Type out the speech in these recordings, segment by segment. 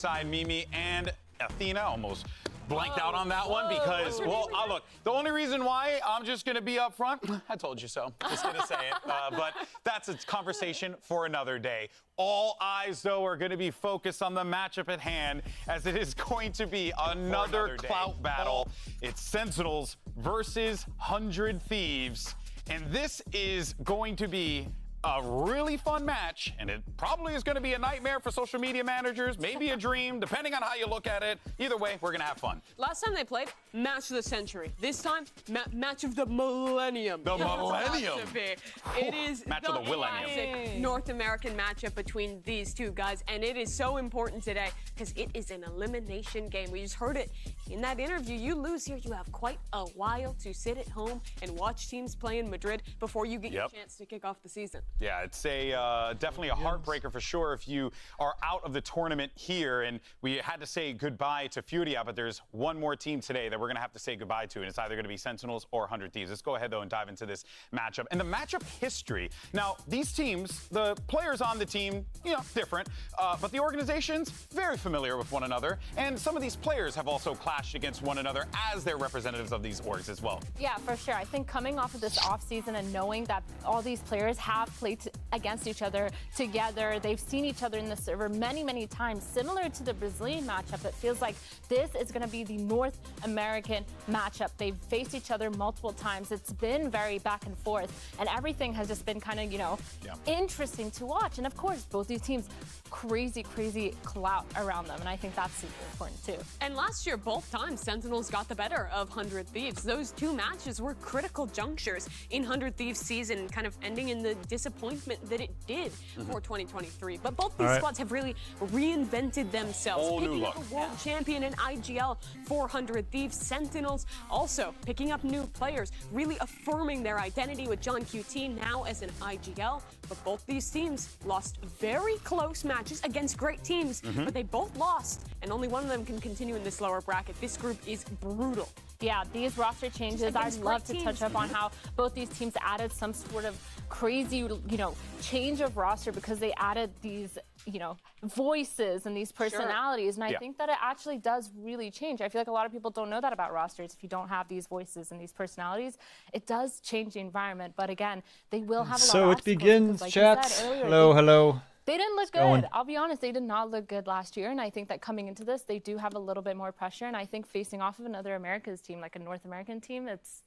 Side Mimi and Athena almost blanked out on that one because, well, look, the only reason why I'm just going to be up front, I told you so, just going to say it, but that's a conversation for another day. All eyes, though, are going to be focused on the matchup at hand, as it is going to be another clout battle. It's Sentinels versus 100 Thieves, and this is going to be a really fun match, and it probably is going to be a nightmare for social media managers, maybe a dream, depending on how you look at it. Either way, we're going to have fun. Last time they played, match of the century. This time, match of the millennium. The millennium. It is match of the classic North American matchup between these two guys, and it is so important today because it is an elimination game. We just heard it in that interview. You lose here, you have quite a while to sit at home and watch teams play in Madrid before you get your chance to kick off the season. Yeah, it's a definitely a heartbreaker for sure if you are out of the tournament here. And we had to say goodbye to Furia, but there's one more team today that we're going to have to say goodbye to, and it's either going to be Sentinels or 100 Thieves. Let's go ahead, though, and dive into this matchup. And the matchup history. Now, these teams, the players on the team, you know, different, but the organizations, very familiar with one another. And some of these players have also clashed against one another as they're representatives of these orgs as well. Yeah, for sure. I think coming off of this offseason and knowing that all these players have played against each other together, they've seen each other in the server many, many times. Similar to the Brazilian matchup, it feels like this is going to be the North American matchup. They've faced each other multiple times. It's been very back and forth, and everything has just been kind of, you know, interesting to watch. And of course, both these teams, crazy clout around them, and I think that's super important too. And last year, both times, Sentinels got the better of 100 Thieves. Those two matches were critical junctures in 100 Thieves season, kind of ending in the disappointment that it did for 2023. But both these squads have really reinvented themselves. Whole picking new up look. a world champion in IGL, 400 Thieves. Sentinels also picking up new players, really affirming their identity with John QT now as an IGL. But both these teams lost very close matches against great teams, but they both lost, and only one of them can continue in this lower bracket. This group is brutal. Yeah, these roster changes, I'd love to touch up on how both these teams added some sort of crazy, you know, change of roster because they added these, you know, voices and these personalities. And I think that it actually does really change. I feel like a lot of people don't know that about rosters. If you don't have these voices and these personalities, it does change the environment. But again, they will have a lot of So it begins, like chat. Hello. They didn't look good. I'll be honest, they did not look good last year, and I think that coming into this, they do have a little bit more pressure, and I think facing off of another America's team, like a North American team, it's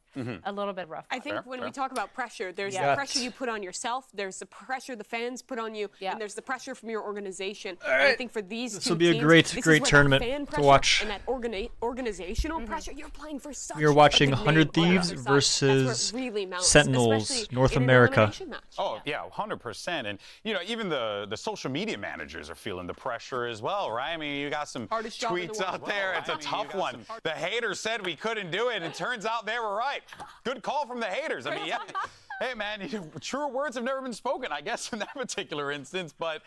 a little bit rough. I think when we talk about pressure, there's the pressure you put on yourself, there's the pressure the fans put on you, and there's the pressure from your organization. And I think for these This two will be a teams, great tournament to watch. And that organizational pressure, you're playing for such We are watching a big 100 name on the Thieves other side. versus That's where it really mounts, Sentinels, especially North in an America. elimination match. Oh, yeah, 100%. And, you know, even the social media managers are feeling the pressure as well, right? I mean, you got some tweets out there. It's a tough one. The haters said we couldn't do it, and it turns out they were right. Good call from the haters. I mean, yeah. Hey, man, truer words have never been spoken, I guess, in that particular instance. But,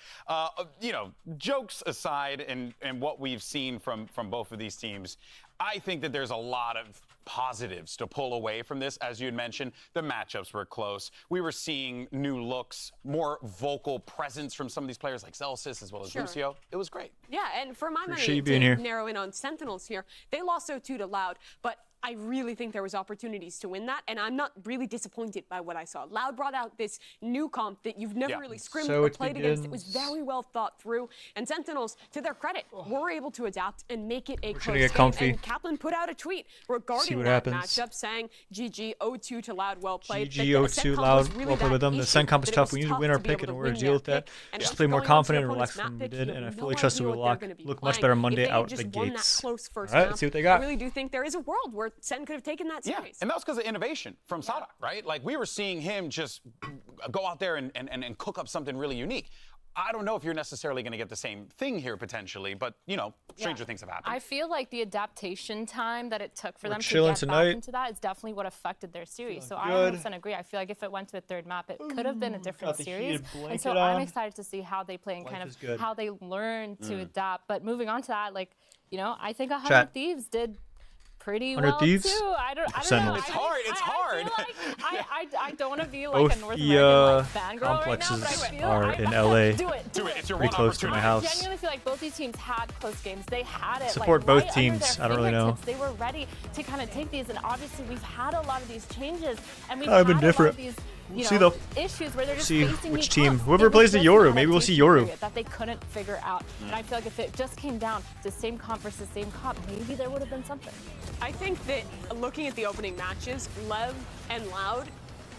you know, jokes aside and what we've seen from both of these teams, I think that there's a lot of positives to pull away from this. As you had mentioned, the matchups were close. We were seeing new looks, more vocal presence from some of these players like Celsius as well as Lucio. It was great. Yeah, and for my money, Appreciate you being here. narrow in on Sentinels here, they lost 0-2 to Loud, but I really think there was opportunities to win that, and I'm not really disappointed by what I saw. Loud brought out this new comp that you've never really scrimmed or played against. It was very well thought through, and Sentinels, to their credit, were able to adapt and make it a close game. And Kaplan put out a tweet regarding that matchup saying, GG 0-2 to Loud, well played. GG 0-2 Loud, well played with them. The Sen comp is tough. We usually win our pick and we're deal with that. Just play more confident and relaxed than we did, and I fully trust that we'll look much better Monday out the gates. All right, let's see what they got. I really do think there is a world where Sen could have taken that series. Yeah, and that was because of innovation from Sadak, right? Like, we were seeing him just go out there and cook up something really unique. I don't know if you're necessarily going to get the same thing here potentially, but, you know, stranger things have happened. I feel like the adaptation time that it took for them to chilling get back into that is definitely what affected their series. So I 100% agree. I feel like if it went to a third map, it could have been a different series. And so I'm excited to see how they play and kind of how they learn to adapt. But moving on to that, like, you know, I think 100 Thieves did pretty 100 well Thieves? too. I don't know. Sentinels. It's hard. It's hard. I don't want to be like Both a North the American fangirl right now, complexes but I feel are in LA. Do it. It's your Pretty one close to my house. I genuinely feel like both these teams had close games. They had it. Support like, both right teams. Under their I don't really know. fingertips. They were ready to kind of take these, and obviously we've had a lot of these changes, and we've I've had been different. a lot of these, you See, know, though. issues where they're just See facing which these team. comps. Whoever It was plays the just Yoru, an maybe we'll see adaptation Yoru. period that they couldn't figure out. And I feel like if it just came down to same comp versus same comp, maybe there would have been something. I think that looking at the opening matches, Lev and Loud,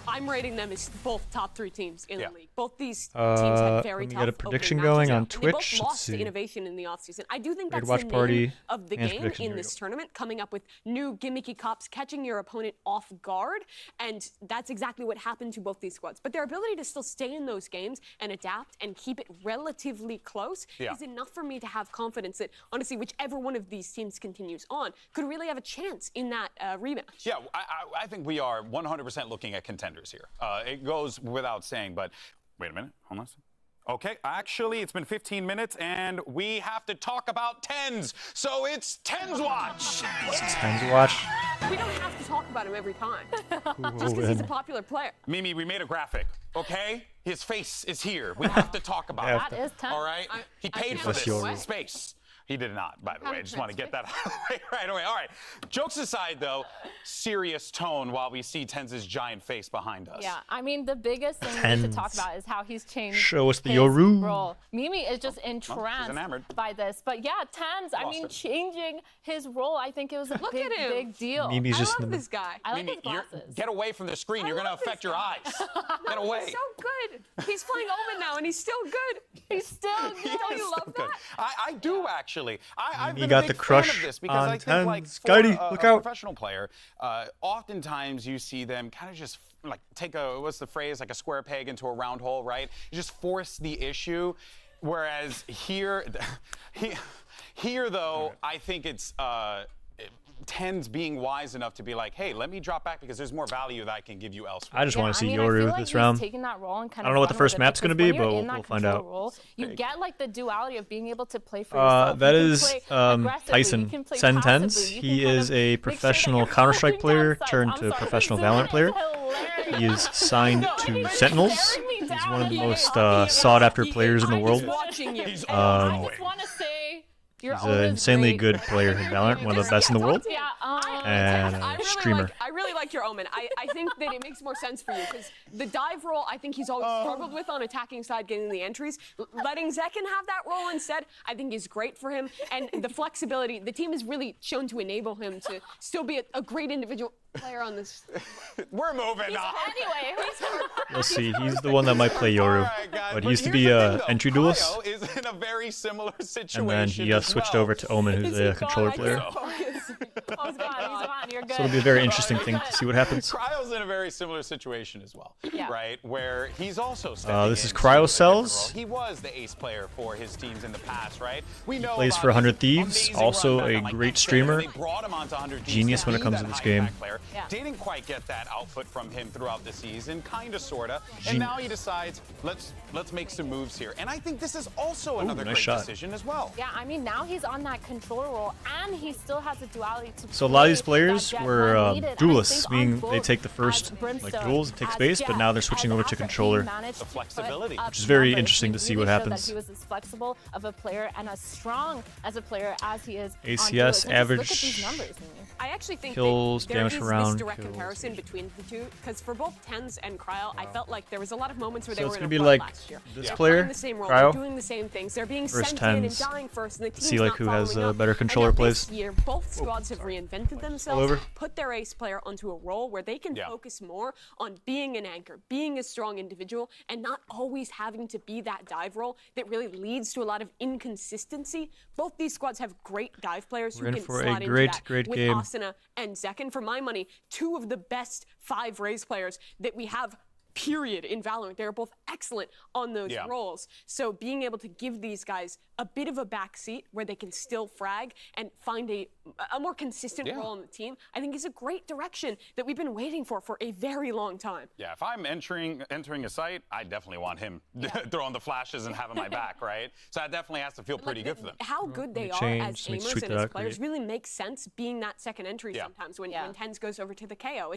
I'm rating them as both top 3 teams in the league. Both these teams had very let me tough get a prediction opening going matches, on and Twitch. They both Let's lost see. to innovation in the offseason. I do think Raid that's Watch the name Party, of the fans game predictions. in Here we this go. tournament, coming up with new gimmicky cops, catching your opponent off guard, and that's exactly what happened to both these squads. But their ability to still stay in those games and adapt and keep it relatively close is enough for me to have confidence that, honestly, whichever one of these teams continues on could really have a chance in that rematch. Yeah, I think we are 100% looking at contenders here. It goes without saying, but wait a minute. Hold on. Okay, actually, it's been 15 minutes, and we have to talk about tens. So it's Tens Watch. Tens Watch. We don't have to talk about him every time, just because he's a popular player. Mimi, we made a graphic, okay? His face is here. We have to talk about it. That is tough. All right? He paid for That's this your- space. He did not, by the way. I just want to get that out of the way right away. All right. Jokes aside, though, serious tone while we see Tens' giant face behind us. Yeah, I mean, the biggest thing we need to talk about is how he's changed Show us the his Yoru. role. Mimi is just entranced enamored. by this. But yeah, Tens, I mean, her. changing his role, I think it was a Look big, at him. big deal. Mimi's I just love in the this guy. I like Mimi, his glasses. get away from the screen. You're going to love this affect your guy. eyes. Get away. He's so good. He's playing Omen now, and he's still good. He's still good. Don't you love that? I do, actually. I've He been got a the big fan crush of this because on I think, like, Tens. for Guidey, look out. professional player, oftentimes you see them kind of just like take what's the phrase, like a square peg into a round hole, right? You just force the issue. Whereas here though, I think it's Tens being wise enough to be like, hey, let me drop back because there's more value that I can give you elsewhere. I just want to see I Yoru feel like this he's round. taking that role and kind I don't know what the of first run with map's it, gonna because be, when you're but in that we'll find control out. role, you get like the duality of being able to play for yourself. That You can is play aggressively, Tyson you can play Sen passively, Tens. you He can kind is of a make sure that professional you're Counter-Strike holding player down sights. turned I'm to sorry, professional this Valorant is player. hilarious. He is signed No, to he's Sentinels. staring me He's down one of the and most hitting me. sought-after players in the I'm world. just watching you. I just want to say your He's an insanely good player in Valorant, one of the best in the world. Yeah, And I a really streamer. I really like your Omen. I think that it makes more sense for you because the dive role I think he's always struggled with on attacking side, getting the entries. Letting Zekken have that role instead, I think is great for him. And the flexibility, the team has really shown to enable him to still be a great individual player on this. We're moving on. Anyway, We'll see. He's the one that might play Yoru. All right, guys, But he used to here's be the a thing, though. entry duelist. Cryo is in a very similar situation. And then he switched as well. over to Omen, who's a controller player. he's gone. You're good. So it'll be a very interesting thing to see what happens. Cryo's in a very similar situation as well, Yeah. right? Where he's also stepping this is into Cryo a different Cells. role. He was the ace player for his teams in the past, right? We know plays about for 100 his Thieves, amazing also run a back on, like, great Xander. streamer. They brought him onto 100 Thieves Genius to when it be comes that to this high game. impact player. Yeah. Didn't quite get that output from him throughout the season, kind of, sort of. And now he decides, let's make some moves here. And I think this is also another nice great shot. decision as well. Yeah, I mean, now he's on that controller role, and he still has a duality to So a lot of these play players that were Jet needed, and I duelists, think on meaning they both take the as first Brimstone, duels and take as space, but Jet, now they're switching as over to Alpha, he controller. managed The to flexibility. put up Which is very numbers. interesting He to see really what showed happens. That he was as flexible of a player and as strong as a player as he is on ACS duels. And average just look at these numbers, Mimi. I actually think kills, that there damage is per this round, direct kills. comparison between the two, because for both Tens and Cryo, I felt like there was a lot of moments where they So were it's in gonna a be flood like last year. this They're player, playing the same role, Cryo, they're doing the same things, they're being versus sent in and Tens. dying first, and the team's See, like, not who has following up. better controller and now plays. This year, both squads have reinvented themselves, over. put their ace player onto a role where they can focus more on being an anchor, being a strong individual, and not always having to be that dive role that really leads to a lot of inconsistency. Both these squads have great dive players We're who in can for a slot into great, that great with game. Asuna and Zekken. For my money, two of the best 5 raise players that we have period in Valorant. They're both excellent on those roles. So being able to give these guys a bit of a backseat where they can still frag and find a more consistent role on the team, I think is a great direction that we've been waiting for a very long time. Yeah, if I'm entering a site, I definitely want him throwing the flashes and having my back, right? So that definitely has to feel pretty good for them. How good they are as aimers and as players really makes sense being that second entry sometimes when TenZ goes over to the KO.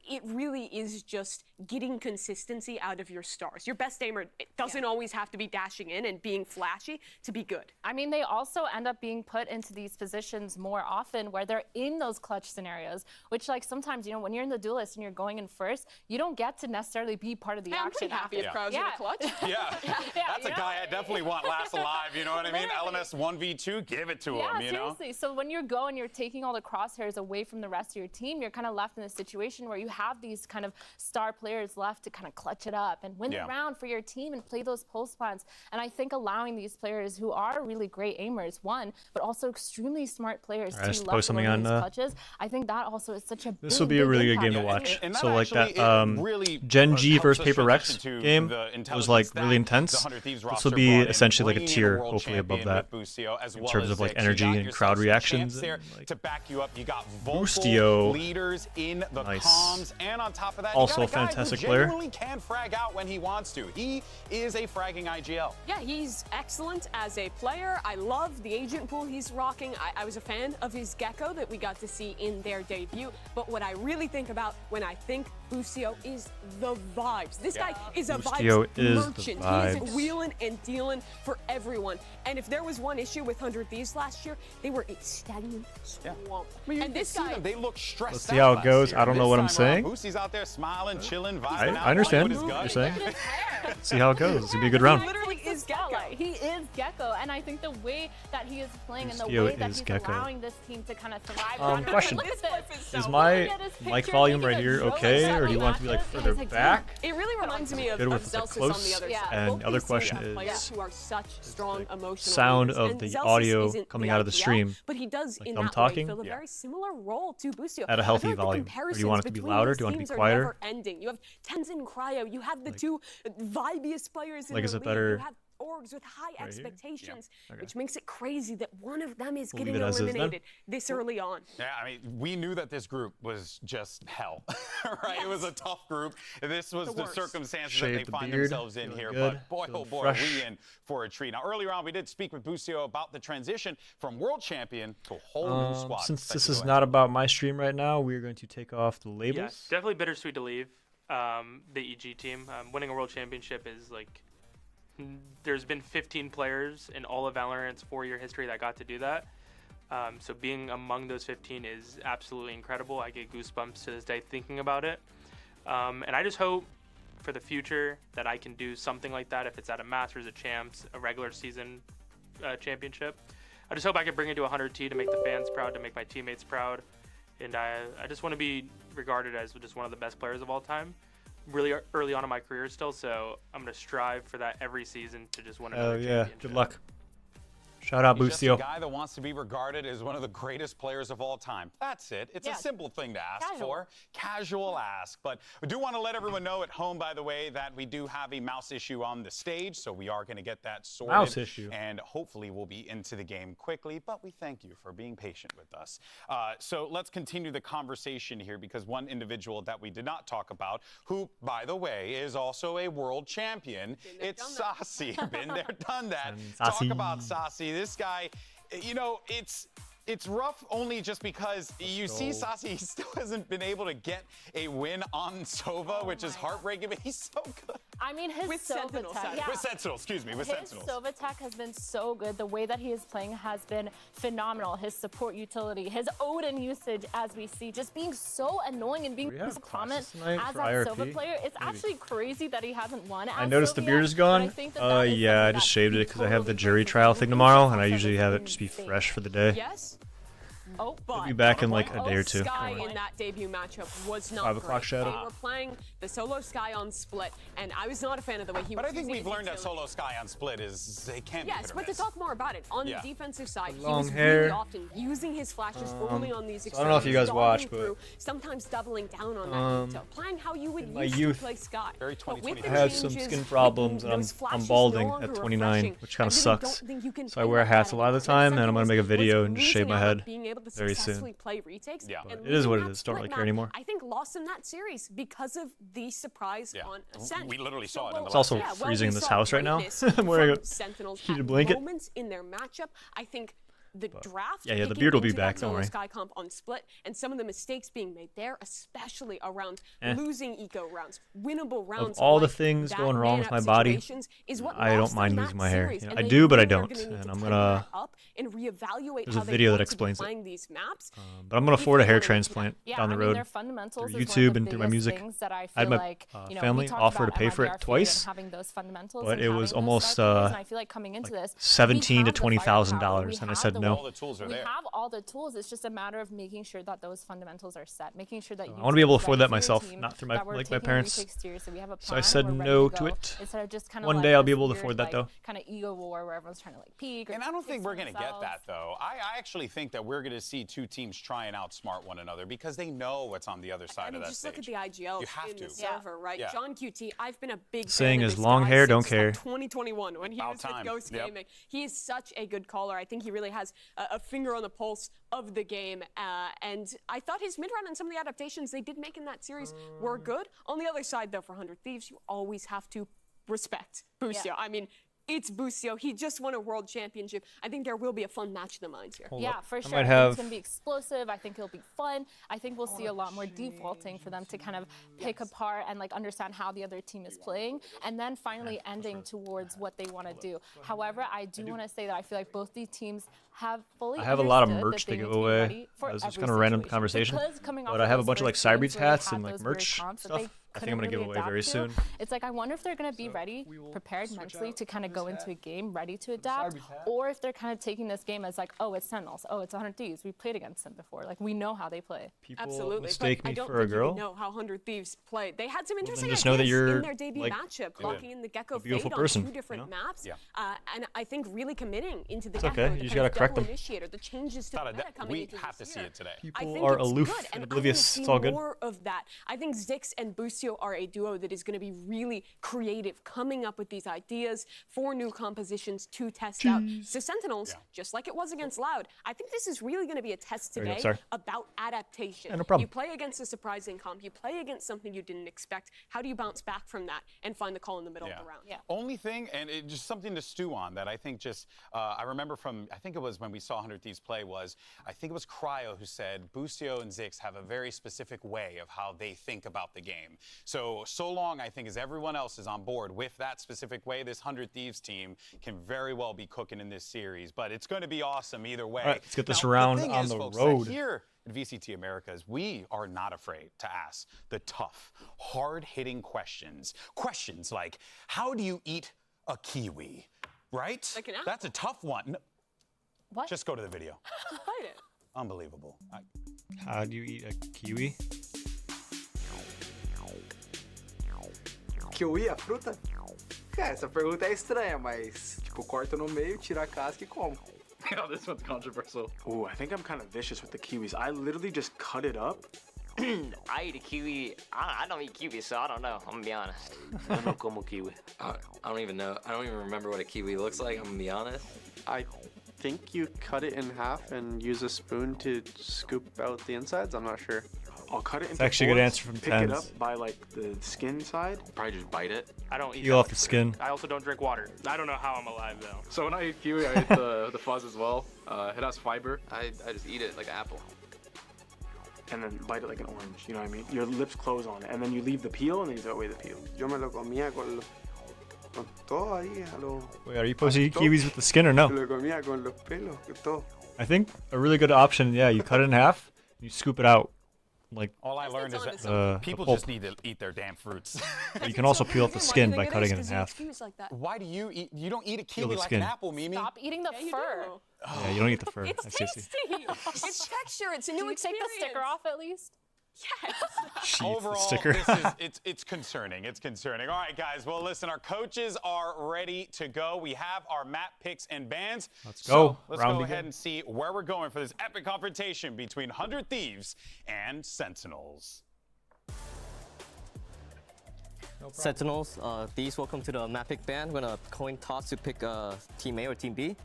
It really is just getting consistency out of your stars. Your best aimer doesn't always have to be dashing in and being flashy to be good. I mean, they also end up being put into these positions more often where they're in those clutch scenarios, which like sometimes, you know, when you're in the duelist and you're going in first, you don't get to necessarily be part of the action. I'm pretty happy if Crow's in a clutch. That's a guy I definitely want last alive, you know what I mean? LMS 1v2, give it to him, you know? Seriously. So when you're going, you're taking all the crosshairs away from the rest of your team, you're kind of left in a situation where you have these kind of star players left to kind of clutch it up and win the round for your team and play those pulse plans. And I think allowing these players who are really great aimers, but also extremely smart players to left win these clutches, I think that also is such a big, this will be a really good game to watch. So like that Gen G versus Paper Rex game was like really intense. This will be essentially like a tier, hopefully above that, in terms of like energy and crowd reactions. And, like, to back you up, you got Boostio, leaders in the comms, and on top of that, also you got a guy fantastic who player. genuinely can frag out when he wants to. He is a fragging IGL. Yeah, he's excellent as a player. I love the agent pool he's rocking. I was a fan of his Gecko that we got to see in their debut. But what I really think about when I think Boostio is the vibes. This guy is a vibes merchant. He is wheeling and dealing for everyone. And if there was one issue with 100 Thieves last year, they were a stadium swamp. And this guy, they look stressed let's see how it goes. I don't know what I'm saying. Boostie's out there smiling, chilling, vibing. I understand what you're saying. See how it goes. It's gonna be a good round. He literally is Gecko. He is Gecko, and I think the way that he is playing and the way that he's allowing this team to kind of thrive. Question: is my mic volume right here okay, or do you want it to be like further back? It really reminds me of Zelsis on the other side. And the other question is who are such strong emotional sound of the audio coming out of the stream. But he does like in I'm that talking way fill a very similar role to Boostio. At a healthy volume. Or do you want it to be louder? Do you want it to be quieter? You have TenZ and Cryo. You have the two vibiest players in like, the is it league. better You have orgs with high expectations, which makes it crazy that one of them is getting eliminated this early on. Yeah, I mean, we knew that this group was just hell, right? It was a tough group. This was the circumstances that they find themselves in here. But boy, oh boy, are we in for a treat. Now, earlier on, we did speak with Boostio about the transition from world champion to a whole new squad. Since this is not about my stream right now, we're going to take off the labels. Yeah, definitely bittersweet to leave the EG team. Winning a world championship is like, there's been 15 players in all of Valorant's 4-year history that got to do that. So being among those 15 is absolutely incredible. I get goosebumps to this day thinking about it. And I just hope for the future that I can do something like that, if it's at a Masters, a Champs, a regular season championship. I just hope I can bring it to 100T to make the fans proud, to make my teammates proud. And I just want to be regarded as just one of the best players of all time. Really early on in my career still, so I'm going to strive for that every season to just win another championship. Good luck. Shout out, He's Boostio. just a guy that wants to be regarded as one of the greatest players of all time. That's it. It's a simple thing to ask for. Casual ask. But we do want to let everyone know at home, by the way, that we do have a mouse issue on the stage, so we are going to get that sorted. Mouse issue. And hopefully we'll be into the game quickly, but we thank you for being patient with us. So let's continue the conversation here, because one individual that we did not talk about, who, by the way, is also a world champion, it's Sassy. Been there, done that. Talk about Sassy. This guy, you know, it's rough only just because you see Sassy, he still hasn't been able to get a win on Sova, which is heartbreaking, but he's so good. I mean, his Sova tech. With Sentinels, excuse me, with Sentinels. His Sova tech has been so good. The way that he is playing has been phenomenal. His support utility, his Odin usage, as we see, just being so annoying and being so common as that Sova player. It's actually crazy that he hasn't won. I noticed the beard is gone. Yeah, I just shaved it because I have the jury trial thing tomorrow, and I usually have it just be fresh for the day. Yes. Oh, I'll be back in like a day or two. Sky in that debut matchup was not 5 o'clock great. shadow. They were playing the solo Sky on Split, and I was not a fan of the way he was. But I think using we've learned that utility. solo Sky on Split is they can be Yes, hit or but to miss. talk more about it, on the defensive side, he long was hair. really often using his flashes early on these I don't know if you guys watch, but through, sometimes doubling down on that detail, playing how you would my used youth, to play Sky. Very But with the I had some changes, skin problems, making and those I'm flashes balding no longer at 29, refreshing, which kind I of really sucks. don't think you can So I play wear like hats that a lot of the anymore. time, and I'm gonna make a video Was and just shave my losing out, head being able to very successfully soon. play retakes, Yeah. and It is what it losing is. that Don't really split care map, anymore. I think lost in that series because of the surprise on Ascent. We literally saw it in the It's also last freezing in we this saw house right now. greatness I'm wearing from a Sentinels heated at blanket. moments in their matchup. I think the draft, yeah, the picking beard will be into back, that don't solo worry. Sky comp on Split, and some of the mistakes being made there, especially around losing eco rounds, winnable rounds. Of all the like things that going wrong with man-up my body, situations is what I lost don't mind them losing that my hair. series, You know, and I they do, but know I they're don't, gonna need and to I'm tighten gonna. that up and reevaluate There's how a they video want that to be explains it. playing these maps. But I'm gonna afford a hair transplant Yeah, down the I mean, road. their fundamentals through is YouTube one of the and through my biggest music. things that I I feel had my like, you know, family we talked offer about to pay for MIBR it twice, and having those fundamentals but and it having was those almost star players, and I feel like coming into this, $17,000 to we have the $20,000, firepower, we and I have said the no. All the tools are we there. have all the tools. It's just a matter of making sure that those fundamentals are set, making sure that you I want to be able to afford that ready for your myself, team, not through my that we're like my taking parents. retakes seriously. We have a So I plan, said and we're no ready to to go, it. instead of just kind of One like day I'll this be able to weird, afford that, like, though. kind of ego war where everyone's trying to like peak. And I don't think we're going to get themselves. that, though. I actually think that we're going to see two teams try and outsmart one another because they know what's on the other side And of that just stage. look at the IGLs You have in to. the server, right? Yeah. John QT, I've been a big Saying fan of is this long guy hair, since, don't like, care. 2021 when he About was time. with Ghost Yep. Gaming. He is such a good caller. I think he really has a finger on the pulse of the game. And I thought his mid-run and some of the adaptations they did make in that series were good. On the other side, though, for 100 Thieves, you always have to respect Busio. Yeah. I mean, it's Busio. He just won a world championship. I think there will be a fun match of the minds here. Yeah, for sure. might I think have- it's going to be explosive. I think it'll be fun. I think we'll see a lot more defaulting for them to kind of pick apart and like understand how the other team is playing, and then finally ending towards what they want to do. However, I do want to say that I feel like both these teams have fully. I have a lot of understood merch that to they give need be away. ready for It's just every kind of a random situation. conversation. Because coming But off I have a those bunch of like first Cyber games Beats where they hats had and like those weird merch comps that stuff. they I think I'm gonna couldn't give really away very adapt to, soon. It's like I wonder if they're going to be ready, prepared mentally to kind of go into a game ready to adapt, or if they're kind of taking this game as like, oh, it's Sentinels, oh, it's 100 Thieves. We played against them before. Like we know how they play. People Absolutely. mistake but I me don't for a think girl. You know how 100 Thieves play. They had some interesting just know that ideas you're, in their debut like, matchup, clocking in the Gecko beautiful Fade person, on 2 different you know? maps. Yeah. And I think really committing into the It's Gecko, okay. the You just kind gotta of correct double them. initiator, the changes to the meta coming We into have to this see year. it today. I People think are it's aloof good, and I oblivious. wanna see It's all good. more of that. I think Zix and Busio are a duo that is going to be really creative, coming up with these ideas for new compositions to test out. So Sentinels, just like it was against Loud, I think this is really going to be a test There you go, today sorry. about adaptation. Yeah, no problem. You play against a surprising comp, you play against something you didn't expect. How do you bounce back from that and find the call in the middle of the round? Yeah. Only thing, and it, just something to stew on that I think just, I remember from, I think it was when we saw 100 Thieves play was, I think it was Cryo who said, Busio and Zix have a very specific way of how they think about the game. So long, I think, as everyone else is on board with that specific way, this 100 Thieves team can very well be cooking in this series. But it's going to be awesome either way. All right, let's get this Now, round thing on is, the folks, road. that here at VCT Americas, we are not afraid to ask the tough, hard-hitting questions. Questions like, how do you eat a kiwi? Right? Like an apple. That's a tough one. No, What? just go to the video. Hide it. Unbelievable. How do you eat a kiwi? Kiwi, a fruta? Cara, essa pergunta é estranha, mas, tipo, corto no meio, tiro a casca e como. Oh, this one's controversial. Ooh, I think I'm kind of vicious with the kiwis. I literally just cut it up. I eat a kiwi. I don't eat kiwi, so I don't know. I'm gonna be honest. I no como kiwi. I don't even know. I don't even remember what a kiwi looks like, I'm gonna be honest. I think you cut it in half and use a spoon to scoop out the insides. I'm not sure. I'll cut it into actually a good fours, answer from pick Tens. it up by like the skin side. Probably just bite it. I don't eat Peel that off much the fruit. skin. I also don't drink water. I don't know how I'm alive though. So when I eat kiwi, I eat the fuzz as well. It has fiber. I just eat it like an apple. And then bite it like an orange, you know what I mean? Your lips close on it, and then you leave the peel, and then you throw away the peel. Yo me lo comía con todo ahí, a lo Wait, are you supposed to eat kiwis with the skin or no? lo comía con los pelos, con todo. I think a really good option, yeah, you cut it in half, you scoop it out. like. All I learned is that people just need to eat their damn fruits. You can also peel off the skin by cutting it in half. Why do you eat? You don't eat a kiwi like skin. an apple, Mimi. Stop eating the fur. Yeah, you don't eat the fur. It's tasty. It's texture. It's a new experience. Take the sticker off at least. Yes. Overall, sticker. it's concerning. It's concerning. All right, guys. Well, listen, our coaches are ready to go. We have our map picks and bans. Let's go. Let's go ahead and see where we're going for this epic confrontation between 100 Thieves and Sentinels. Sentinels, Thieves, welcome to the map pick ban. We're gonna coin toss to pick Team A or Team B.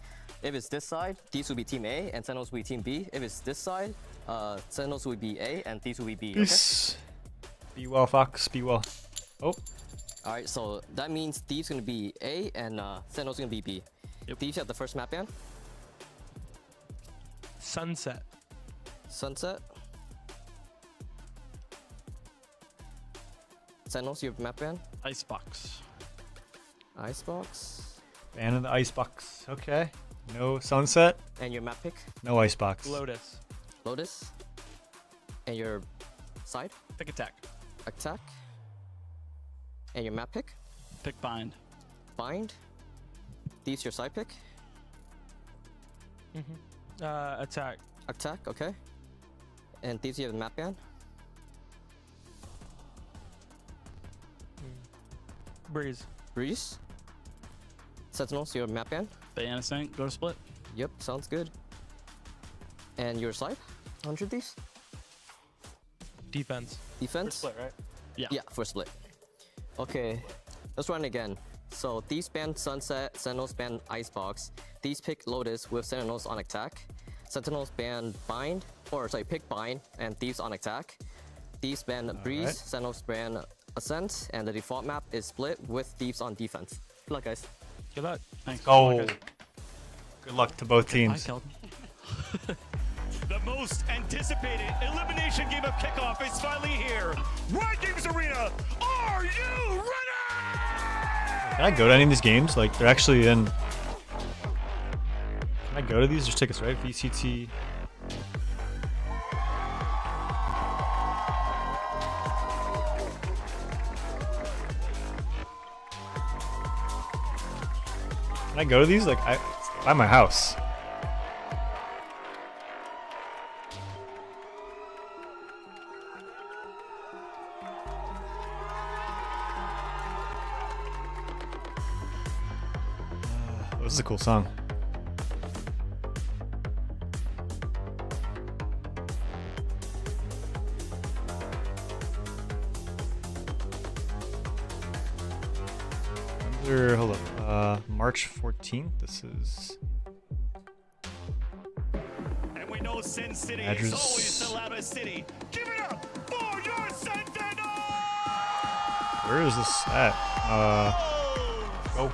If it's this side, Thieves will be Team A and Sentinels will be Team B. If it's this side, Sentinels will be A and Thieves will be B. Peace. Okay? Be well, Fox. Be well. Oh. Alright, so that means Thieves gonna be A and Sentinels gonna be B. Yep. Thieves have the first map ban. Sunset. Sunset. Sentinels, you have map ban. Icebox. Icebox. Ban of the icebox. Okay. No sunset. And your map pick. No icebox. Lotus. Lotus. And your side. Pick attack. Attack. And your map pick. Pick bind. Bind. Thieves your side pick. Attack. Attack, okay. And Thieves you have map ban. Breeze. Breeze. Sentinels, your map ban. Ban a sync. Go to split. Yep, sounds good. And your side? 100 Thieves? Defense. Defense? Split, right? Yeah. Yeah, for split. Okay, let's run again. So Thieves ban Sunset, Sentinels ban Icebox. Thieves pick Lotus with Sentinels on attack. Sentinels ban Bind, or sorry, pick Bind and Thieves on attack. Thieves ban Breeze, right. Sentinels ban Ascent, and the default map is split with Thieves on defense. Good luck, guys. Good luck. Thanks. Go. Good luck to both teams. The most anticipated elimination game of Kickoff is finally here. Riot Games Arena, are you ready? Can I go to any of these games? Like, they're actually in... Can I go to these? There's tickets, right? VCT... Can I go to these? Like, it's by my house. This is a cool song. Hold up. March 14th. This is. And we know Sin City is always the loudest city. Give it up for your Sentinels! Where is this at? Go.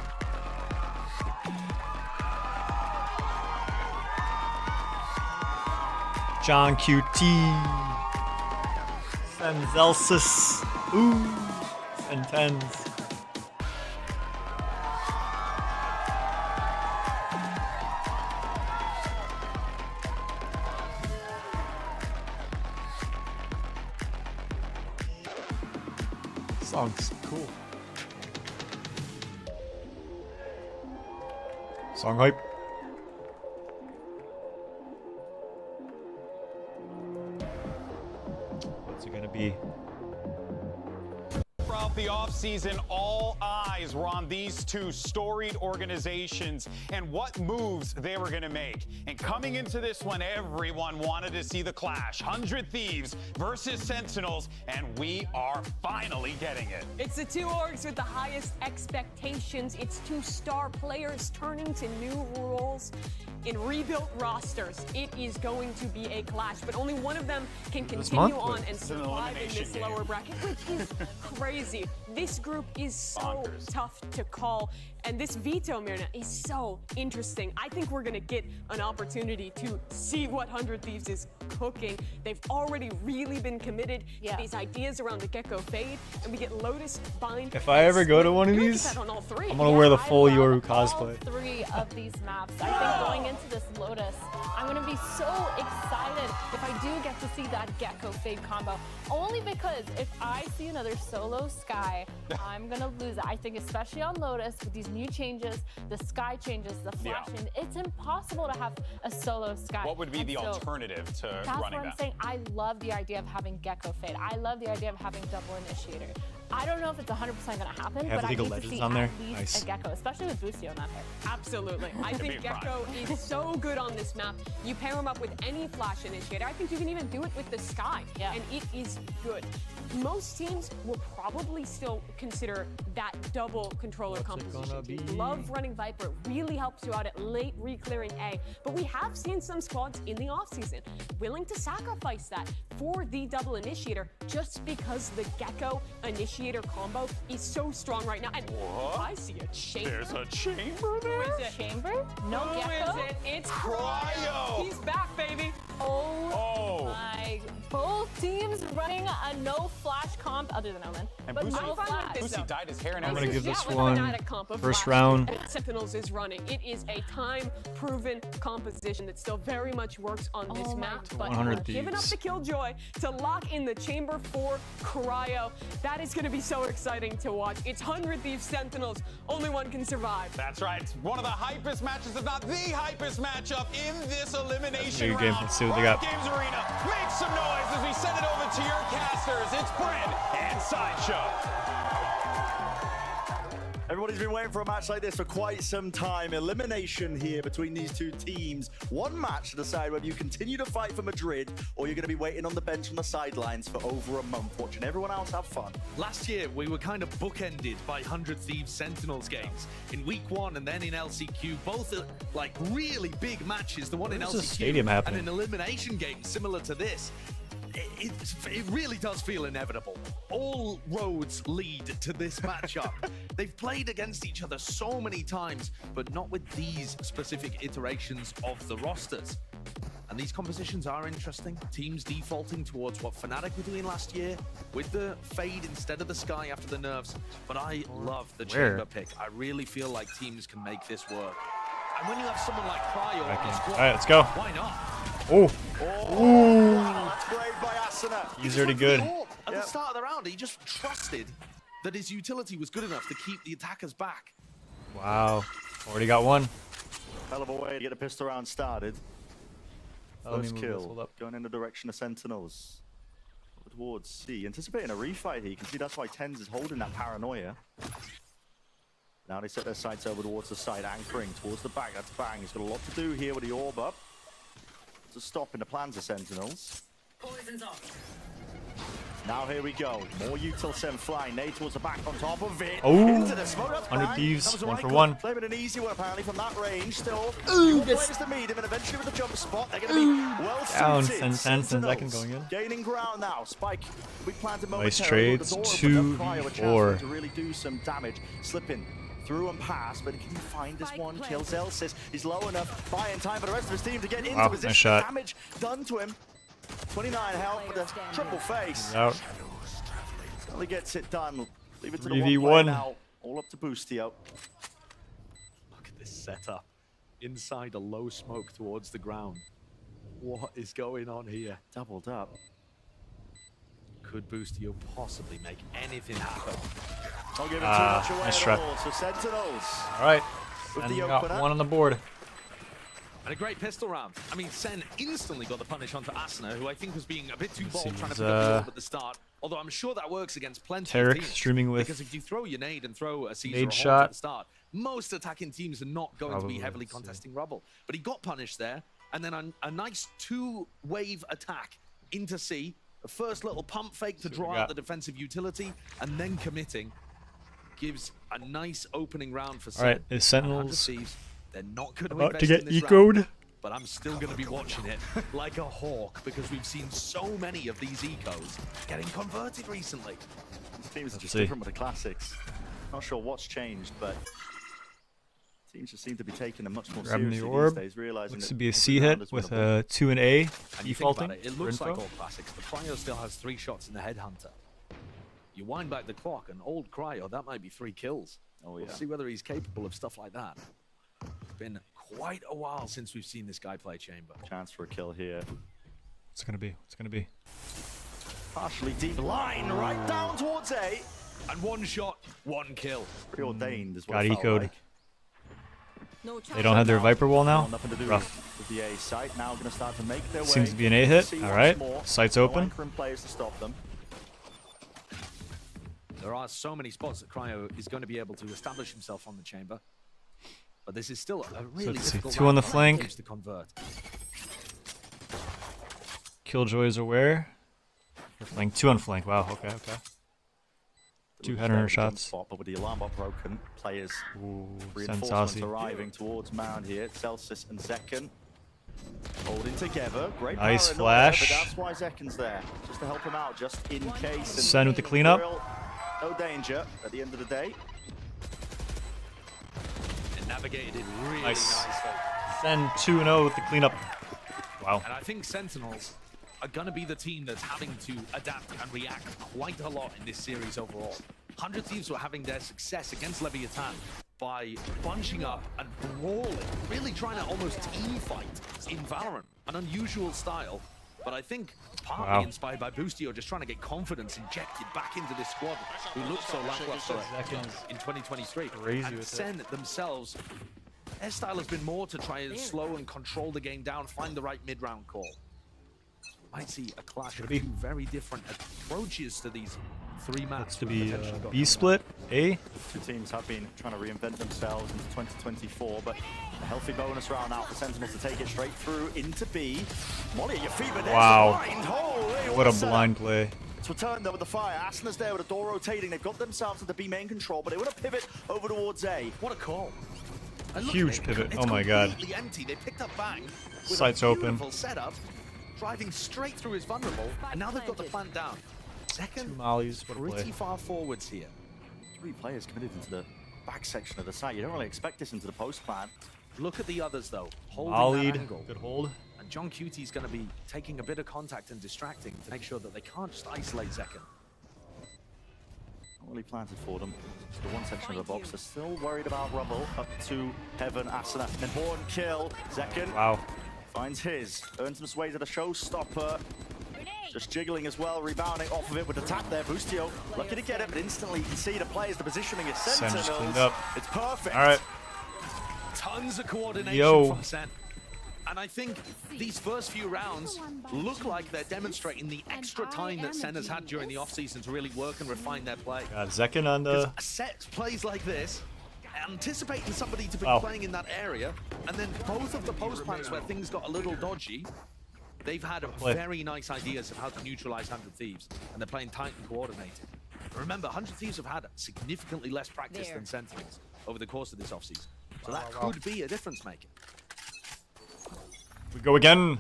John QT. Senzelsis. Ooh. Sentens. Song's cool. Song hype. What's it gonna be? Throughout the offseason, all eyes were on these two storied organizations and what moves they were going to make. And coming into this one, everyone wanted to see the clash. 100 Thieves versus Sentinels, and we are finally getting it. It's the two orgs with the highest expectations. It's two star players turning to new roles in rebuilt rosters. It is going to be a clash, but only one of them can continue on and survive in this lower bracket, which is crazy. crazy. This group is so tough to call, and this veto Mirna is so interesting. I think we're gonna get an opportunity to see what 100 Thieves is cooking. They've already really been committed to these ideas around the Gecko fade, and we get Lotus, Bind. If I ever go to one of these, I'm gonna wear the full Yoru cosplay. All 3 of these maps. I think going into this Lotus, I'm gonna be so excited if I do get to see that Gecko fade combo. Only because if I see another solo Sky, I'm gonna lose it. I think especially on Lotus with these new changes, the Sky changes, the flashing, it's impossible to have a solo Sky. What would be the alternative to running that? That's what I'm saying. I love the idea of having Gecko fade. I love the idea of having double initiator. I don't know if it's 100% going to happen, but I need to see on there. at least a Gecko, especially with Boostio on that pair. Absolutely. I think Gecko is so good on this map. You pair him up with any flash initiator. I think you can even do it with the Sky, and it is good. Most teams will probably still consider that double controller composition. Love running Viper. Really helps you out at late re-clearing A. But we have seen some squads in the offseason willing to sacrifice that for the double initiator just because the Gecko initiator combo is so strong right now. And I see a chamber. There's a chamber there? Who is it? Chamber? No Gecko? Who is it? It's Cryo. He's back, baby. Oh my. Both teams running a no flash comp other than Omen. And but Boosie, no flash. Boosie dyed his hair and I'm gonna everything. give this one first round. Sentinels is running. It is a time-proven composition that still very much works on this map. But 100 giving up Thieves. the Killjoy to lock in the chamber for Cryo. That is going to be so exciting to watch. It's 100 Thieves Sentinels. Only one can survive. That's right. It's one of the hypest matches, if not the hypest matchup in this elimination Big game. round. Let's see what they got. Games Arena, make some noise as we send it over to your casters. It's Brent and Sideshow. Everybody's been waiting for a match like this for quite some time. Elimination here between these two teams. One match to decide whether you continue to fight for Madrid or you're going to be waiting on the bench on the sidelines for over a month, watching everyone else have fun. Last year, we were kind of bookended by 100 Thieves Sentinels games. In week 1 and then in LCQ, both are like really big matches. The one in LCQ stadium happening? and an elimination game similar to this. It really does feel inevitable. All roads lead to this matchup. They've played against each other so many times, but not with these specific iterations of the rosters. And these compositions are interesting. Teams defaulting towards what Fnatic were doing last year with the fade instead of the Sky after the nerfs. But I love the chamber pick. I really feel like teams can make this work. And when you have someone like Cryo on the squad, all right, let's go. Why not? Oh. That's brave by Asuna. He's already good. At the start of the round, he just trusted that his utility was good enough to keep the attackers back. Wow. Already got one. Hell of a way to get a pistol round started. First kill, going in the direction of Sentinels. Towards C, anticipating a refight here. You can see that's why Tens is holding that paranoia. Now they set their sights over towards the side, anchoring towards the back. That's Bang. He's got a lot to do here with the orb up. To stop in the plans of Sentinels. Poison's off. Now here we go. More util send flying. Nade towards the back on top of it. Oh, into the smoke. 100 Thieves, 1 for 1. Claiming an easy one apparently from that range. Still, players to meet him, and eventually with the jump spot, they're going to be well suited. Down 10 seconds going in. Gaining ground now. Spike, we planted Nice momentarily. trades. 2v4. To really do some damage. Slipping through and past, but can he find this one? Kills Elsis. He's low enough, buying time for the rest of his team to get into position. Nice shot. Damage done to him. 29 health with a triple face. Out. Only gets it done. Leave it to the 3v1. one player now. All up to Boostio. Look at this setup. Inside a low smoke towards the ground. What is going on here? Doubled up. Could Boostio possibly make anything happen? Don't give it too much away nice at try. all. So Sentinels. All right. With And the got opener. one on the board. And a great pistol round. I mean, Sen instantly got the punish onto Asuna, who I think was being a bit too bold trying to pick up the orb at the start. Although I'm sure that works against plenty of Tarek teams. streaming with Because if you throw your nade and throw a Caesar nade or a Halt shot. at the start, most attacking teams are not going to be heavily contesting rubble. But he got punished there, and then a nice 2-wave attack into C. The first little pump fake to draw out the defensive utility, and then committing gives a nice opening round for Sen. All right, is Sentinels They're not going about to invest get in this ecoed? round, but I'm still going to be watching it like a hawk because we've seen so many of these ecos getting converted recently. These teams are just different with the classics. Not sure what's changed, but teams just seem to be taking them much more seriously these days, realizing looks to be a C hit with a 2 and A defaulting. It looks like all classics. The Cryo still has 3 shots in the Headhunter. You wind back the clock, and old Cryo, that might be 3 kills. Oh, yeah. We'll see whether he's capable of stuff like that. It's been quite a while since we've seen this guy play Chamber. Chance for a kill here. What's it gonna be? What's it gonna be? Partially deep line, right down towards A. And 1 shot, 1 kill. Preordained as well. Got ecoed. They don't have their Viper wall now. Nothing to do Rough. with the A site. Now going to start to make their way. Seems to be an A hit. All right. Site's open. Players to stop them. There are so many spots that Cryo is going to be able to establish himself on the Chamber. But this is still a really difficult 2 on the flank. to convert. Killjoys are where? Flank 2 on flank. Wow. Okay. 2 header shots. Spot, but with the alarm bot broken, players reinforcements Sensasi. arriving towards Mound here. Celsius and Zekken holding together. Great nice power flash. there, but that's why Zekken's there, just to help him out, just in case. Sen with the cleanup. No danger at the end of the day. And navigated it really nicely. Sen 2-0 with the cleanup. Wow. And I think Sentinels are going to be the team that's having to adapt and react quite a lot in this series overall. 100 Thieves were having their success against Leviathan by bunching up and brawling, really trying to almost team fight in Valorant, an unusual style. But I think partly inspired by Boostio just trying to get confidence injected back into this squad who looked so lackluster in 2023. And Sen themselves, their style has been more to try and slow and control the game down, find the right mid-round call. Might see a clash of 2 very different approaches to these 3 maps. To be B split, A. 2 teams have been trying to reinvent themselves into 2024, but a healthy bonus round now for Sentinels to take it straight through into B. Molly at your feet, but wow. Holy, what a blind play. It's returned though with the fire. Asna's there with a door rotating. They've got themselves into B main control, but they want to pivot over towards A. What a call. Huge pivot. Oh my god. Empty. They picked up Bang with Sights a open. Setup, driving straight through his vulnerable, and now they've got the plant down. 2 mollies. What a play. Pretty far forwards here. 3 players committed into the back section of the site. You don't really expect this into the post plan. Look at the others though, holding mollied. that angle. Good hold. And John Cutie's going to be taking a bit of contact and distracting to make sure that they can't just isolate Zekken. Not really planted for them. Just the one section of the box. They're still worried about Rubble. Up to Heaven, Asana. Important kill. Zekken. Wow. Finds his. Earns some sway to the showstopper. Just jiggling as well, rebounding off of it with the tap there. Boostio lucky to get it, but instantly you can see the players, the positioning is Sentinels. Cleaned up. It's perfect. All right. Tons of coordination from Sen. And I think these first few rounds look like they're demonstrating the extra time that Sen has had during the offseason to really work and refine their play. Got Zekken on the... Set plays like this, anticipating somebody to be playing in that area, and then both of the post plants where things got a little dodgy, they've had very nice ideas of how to neutralize 100 Thieves, and they're playing tight and coordinated. Remember, 100 Thieves have had significantly less practice than Sentinels over the course of this offseason. So that could be a difference maker. We go again.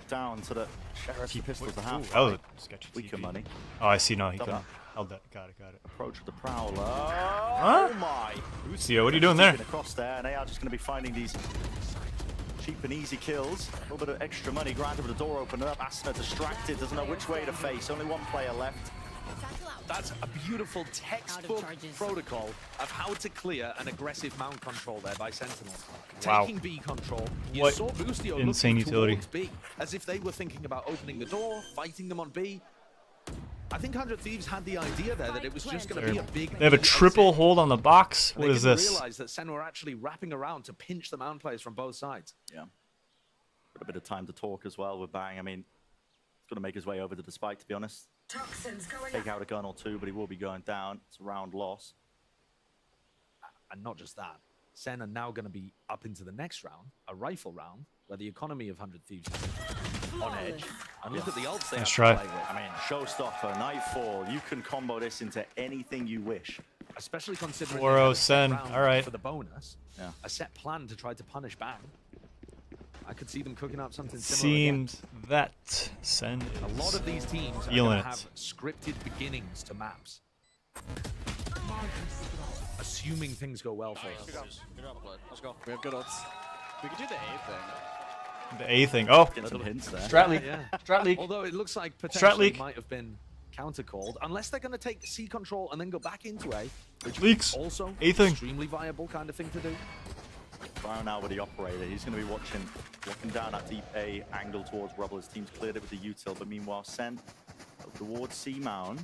Down to the Sheriff's pistols to half. That was a sketchy weaker money. Oh, I see. No, he couldn't. Held that. Got it. Approach with the Prowler. Huh? Oh my. Lucio, what are you doing there? Across there, and they are just going to be finding these cheap and easy kills. A little bit of extra money granted with the door open up. Asna distracted, doesn't know which way to face. Only 1 player left. That's a beautiful textbook protocol of how to clear an aggressive mount control there by Sentinels. Wow. Taking B control, you What saw Boostio insane looking utility. towards B, as if they were thinking about opening the door, fighting them on B. I think 100 Thieves had the idea there that it was just going to be a big... They have a triple hold on the box? What is this? They realized that Sen were actually wrapping around to pinch the mount players from both sides. Yeah. Got a bit of time to talk as well with Bang. I mean, he's going to make his way over to the spike, to be honest. Take out a gun or 2, but he will be going down. It's a round loss. And not just that. Sen are now going to be up into the next round, a rifle round, where the economy of 100 Thieves is on edge. And look at the ults they have to play with. I mean, Showstopper, Nightfall, you can combo this into anything you wish. Especially considering 4-0 Sen. All right. For the bonus. Yeah. A set plan to try to punish Bang. I could see them cooking up something similar. Seems that Sen is a lot of these teams are going to have scripted beginnings to maps. Assuming things go well for us. Let's go. We have good odds. We could do the A thing. The A thing. Oh, get some hints there. Strat leak. Yeah. Strat leak. Although it looks like potentially might have been counter-called, unless they're going to take C control and then go back into A, which leaks. Also A thing. Extremely viable kind of thing to do. Cryo now with the operator. He's going to be watching, looking down at deep A angle towards Rubble. His team's cleared it with the util, but meanwhile, Sen towards C mound.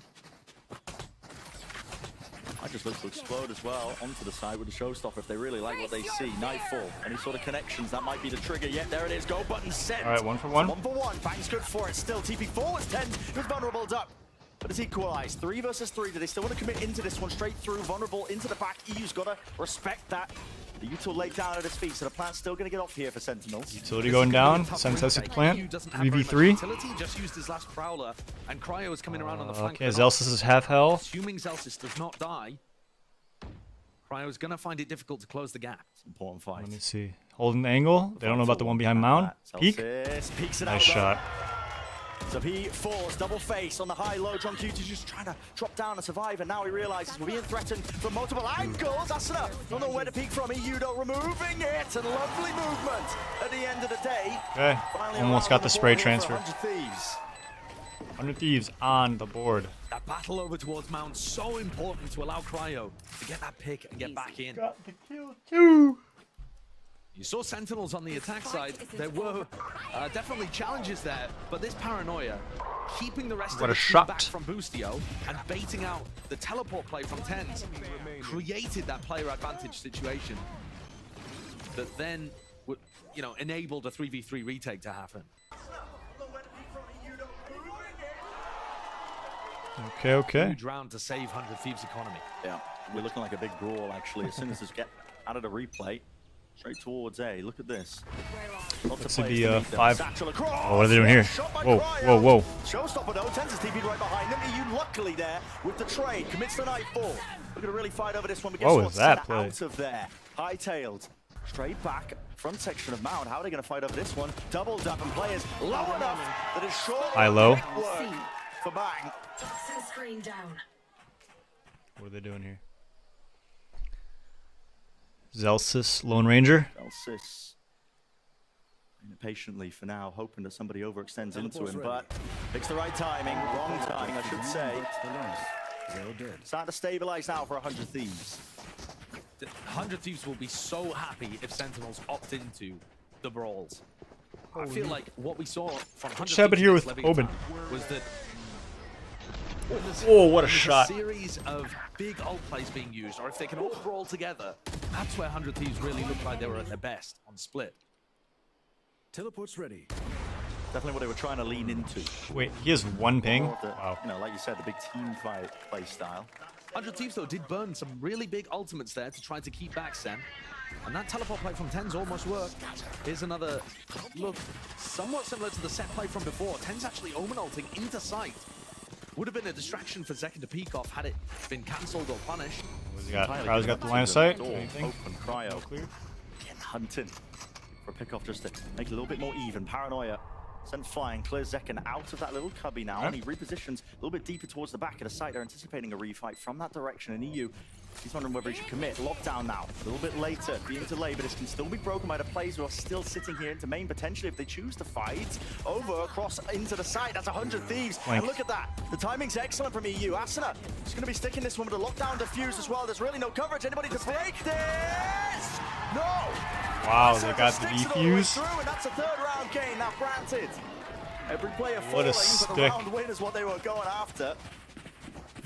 I just look to explode as well onto the side with the showstopper if they really like what they see. Nightfall, any sort of connections, that might be the trigger. Yet there it is, go button set. All right, 1 for 1. 1 for 1, Bang's good for it. Still, TP forwards 10, with Vulnerable up. But it's equalized, 3 versus 3. Do they still want to commit into this one straight through? Vulnerable into the back, EU's got to respect that. The util laid down at his feet, so the plant's still going to get off here for Sentinels. Utility going down, Sen says it's plant, 3v3. Just used his last prowler, and Cryo is coming around on the flank. Okay, Zelsis is half health. Assuming Zelsis does not die, Cryo is going to find it difficult to close the gap. It's an important fight. Let me see. Holding the angle. They don't know about the one behind mound. Peek. Nice shot. So he falls, double face on the high-low. John Q just trying to drop down and survive, and now he realizes we're being threatened from multiple angles. Asuna, don't know where to peek from. EU though, removing it, and lovely movement at the end of the day. Okay, almost got the spray transfer. 100 Thieves. 100 Thieves on the board. That battle over towards Mount, so important to allow Cryo to get that pick and get back in. Got the kill too. You saw Sentinels on the attack side. There were definitely challenges there, but this paranoia, keeping the rest of the team back from Boostio and baiting out the teleport play from TenZ, created that player advantage situation that then would, enabled a 3v3 retake to happen. Okay. Huge round to save 100 Thieves economy. Yeah, we're looking like a big brawl actually. As soon as this get out of the replay, straight towards A. Look at this. This would be 5. Oh, what are they doing here? Whoa. Showstopper though, TenZ is TP'd right behind him. EU luckily there with the trade, commits the Nightfall. We're going to really fight over this one. What was that play? Out of there. High-tailed. Straight back, front section of Mound. How are they going to fight over this one? Doubled up and players low enough that it's short. High-low. For Bang. What are they doing here? Zelsis, Lone Ranger. Zelsis patiently for now, hoping that somebody overextends into him, but picks the right timing, wrong timing, I should say. Starting to stabilize now for 100 Thieves. 100 Thieves will be so happy if Sentinels opt into the brawls. I feel like what we saw from 100 What's happened here with Oben? Was that oh, what a shot. A series of big ult plays being used, or if they can all brawl together, that's where 100 Thieves really looked like they were at their best on split. Teleport's ready. Definitely what they were trying to lean into. Wait, he has 1 ping? Wow. Like you said, the big team fight play style. 100 Thieves, though, did burn some really big ultimates there to try to keep back Sen. And that teleport play from TenZ almost worked. Here's another look, somewhat similar to the set play from before. TenZ actually Omen ulting into sight. Would have been a distraction for Zekken to peek off had it been cancelled or punished. Cryo's got the line of sight. Open Cryo. Again, hunting for a pick off just to make it a little bit more even. Paranoia sent flying, clears Zekken out of that little cubby now, and he repositions a little bit deeper towards the back of the site. They're anticipating a refight from that direction, and EU, he's wondering whether he should commit. Lockdown now, a little bit later, being delayed, but this can still be broken by the players who are still sitting here into main, potentially, if they choose to fight. Over, across, into the site, that's 100 Thieves, and look at that, the timing's excellent from EU. Asuna is going to be sticking this one with a lockdown defuse as well. There's really no coverage, anybody to break this? No! Wow, they got the defuse. And that's a 3rd round gain, now granted. Every player What a falling, but the round win is what they were going after.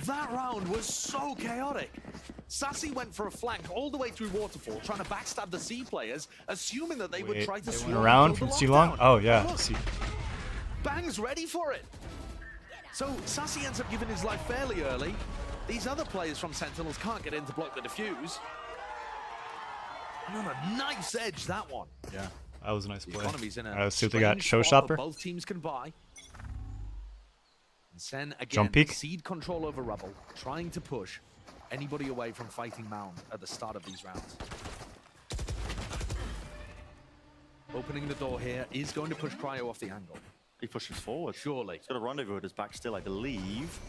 That round was so chaotic. Sassy went for a flank all the way through Waterfall, trying to backstab the C players, assuming that they would try to swing around from C-Long? Oh, yeah. C. Bang's ready for it. So Sassy ends up giving his life fairly early. These other players from Sentinels can't get in to block the defuse. And on a nice edge, that one. Yeah, that was a nice play. Economy's in a Let's see what they got. Showstopper. Both teams can buy. And Sen again, Jump peek. seed control over Rubble, trying to push anybody away from fighting Mound at the start of these rounds. opening the door here is going to push Cryo off the angle. He pushes forward. Surely. He's got a rendezvous at his back still, I believe.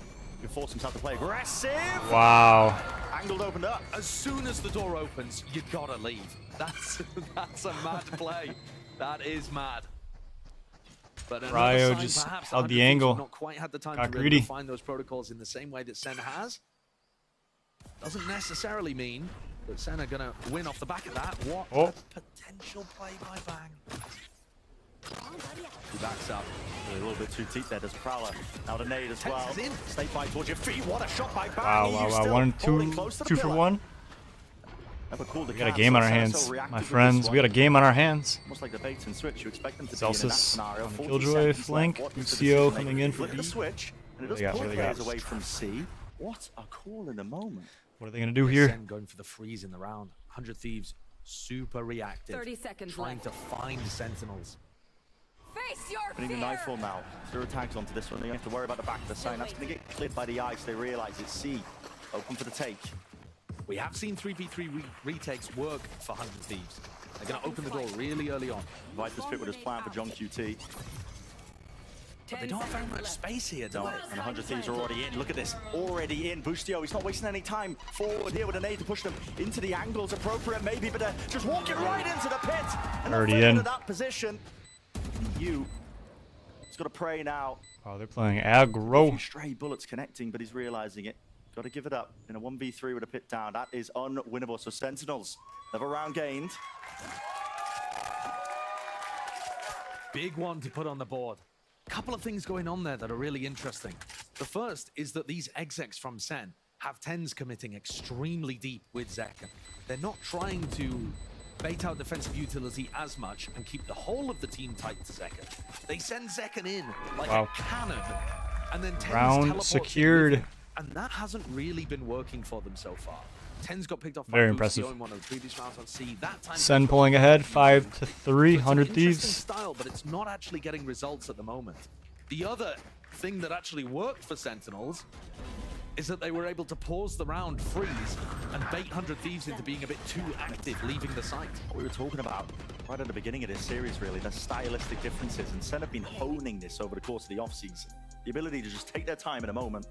He can force himself to play aggressive. Wow. Angled opened up. As soon as the door opens, you gotta leave. That's a mad play. That is mad. But Cryo just held the angle. Not quite had the time Got to greedy. really define those protocols in the same way that Sen has. Doesn't necessarily mean that Sen are gonna win off the back of that. What a potential play by Bang. He backs up. A little bit too deep there, does Prowler. Now the nade as well. In. Stay by towards your feet. What a shot by Bang. Wow. 1 2 2 for 1. We got a game on our hands, my friends. We got a game on our hands. Almost like the bait and switch. You expect them to Celsius be in that scenario. on the Killjoy flank. UCO coming in for B. The switch, and it does pull players away from C. What a call in the moment. What are they gonna do here? Sen going for the freeze in the round. 100 Thieves, super reactive. 30 seconds trying left. to find Sentinels. Face your Putting the Nightfall now. 0 tags onto this one. You have to worry about the back of the sign. That's going to get cleared by the ice. They realize it's C. Open for the take. We have seen 3v3 retakes work for 100 Thieves. They're going to open the door really early on. Viper's fit with his plan for John QT. But they don't have very much space here, don't they? And 100 Thieves are already in. Look at this. Already in. Boostio, he's not wasting any time. Forward here with an aid to push them into the angles. Appropriate maybe, but just walk it right into the pit. And already in that position. He's got to pray now. Oh, they're playing aggro. Stray bullets connecting, but he's realizing it. Got to give it up in a 1v3 with a pit down. That is unwinnable. So Sentinels, another round gained. Big one to put on the board. Couple of things going on there that are really interesting. The first is that these execs from Sen have tens committing extremely deep with Zekken. They're not trying to bait out defensive utility as much and keep the whole of the team tight to Zekken. They send Zekken in like a cannon, and then Tens Round secured. And that hasn't really been working for them so far. Tens got picked off Very by impressive. in one of the previous rounds on C. That time Sen pulling ahead, 5-3, 100 Thieves. Style, but it's not actually getting results at the moment. The other thing that actually worked for Sentinels is that they were able to pause the round, freeze, and bait 100 Thieves into being a bit too active, leaving the site. What we were talking about right at the beginning of this series, really, the stylistic differences, and Sen have been honing this over the course of the offseason. The ability to just take their time in a moment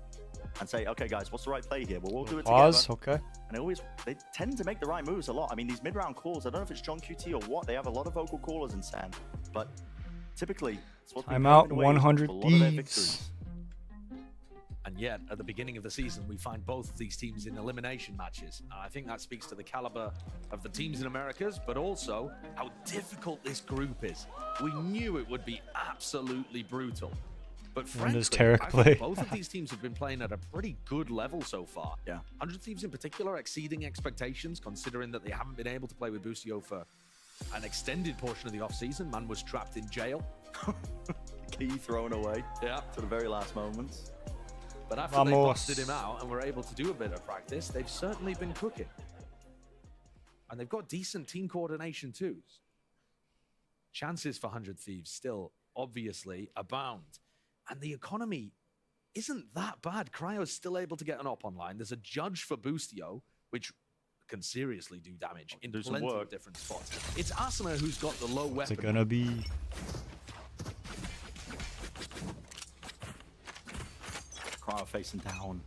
and say, okay, guys, what's the right play here? Well, we'll do it Pause, together. okay. And they tend to make the right moves a lot. I mean, these mid-round calls, I don't know if it's John QT or what, they have a lot of vocal callers in Sen, but typically, it's what's been Timeout, carving away 100 a lot of their Thieves. victories. And yet, at the beginning of the season, we find both of these teams in elimination matches. I think that speaks to the caliber of the teams in Americas, but also how difficult this group is. We knew it would be absolutely brutal. But When does frankly, Tarek I play? think both of these teams have been playing at a pretty good level so far. Yeah. 100 Thieves in particular exceeding expectations, considering that they haven't been able to play with Boostio for an extended portion of the offseason. Man was trapped in jail. Key thrown away. Yeah. To the very last moments. But after they busted him out and were able to do a bit of practice, they've certainly been cooking. And they've got decent team coordination too. Chances for 100 Thieves still obviously abound. And the economy isn't that bad. Cryo's still able to get an op online. There's a judge for Boostio, which can seriously do damage in plenty of different spots. It's Asuna who's got the low weapon. What's it gonna be? Cryo facing down.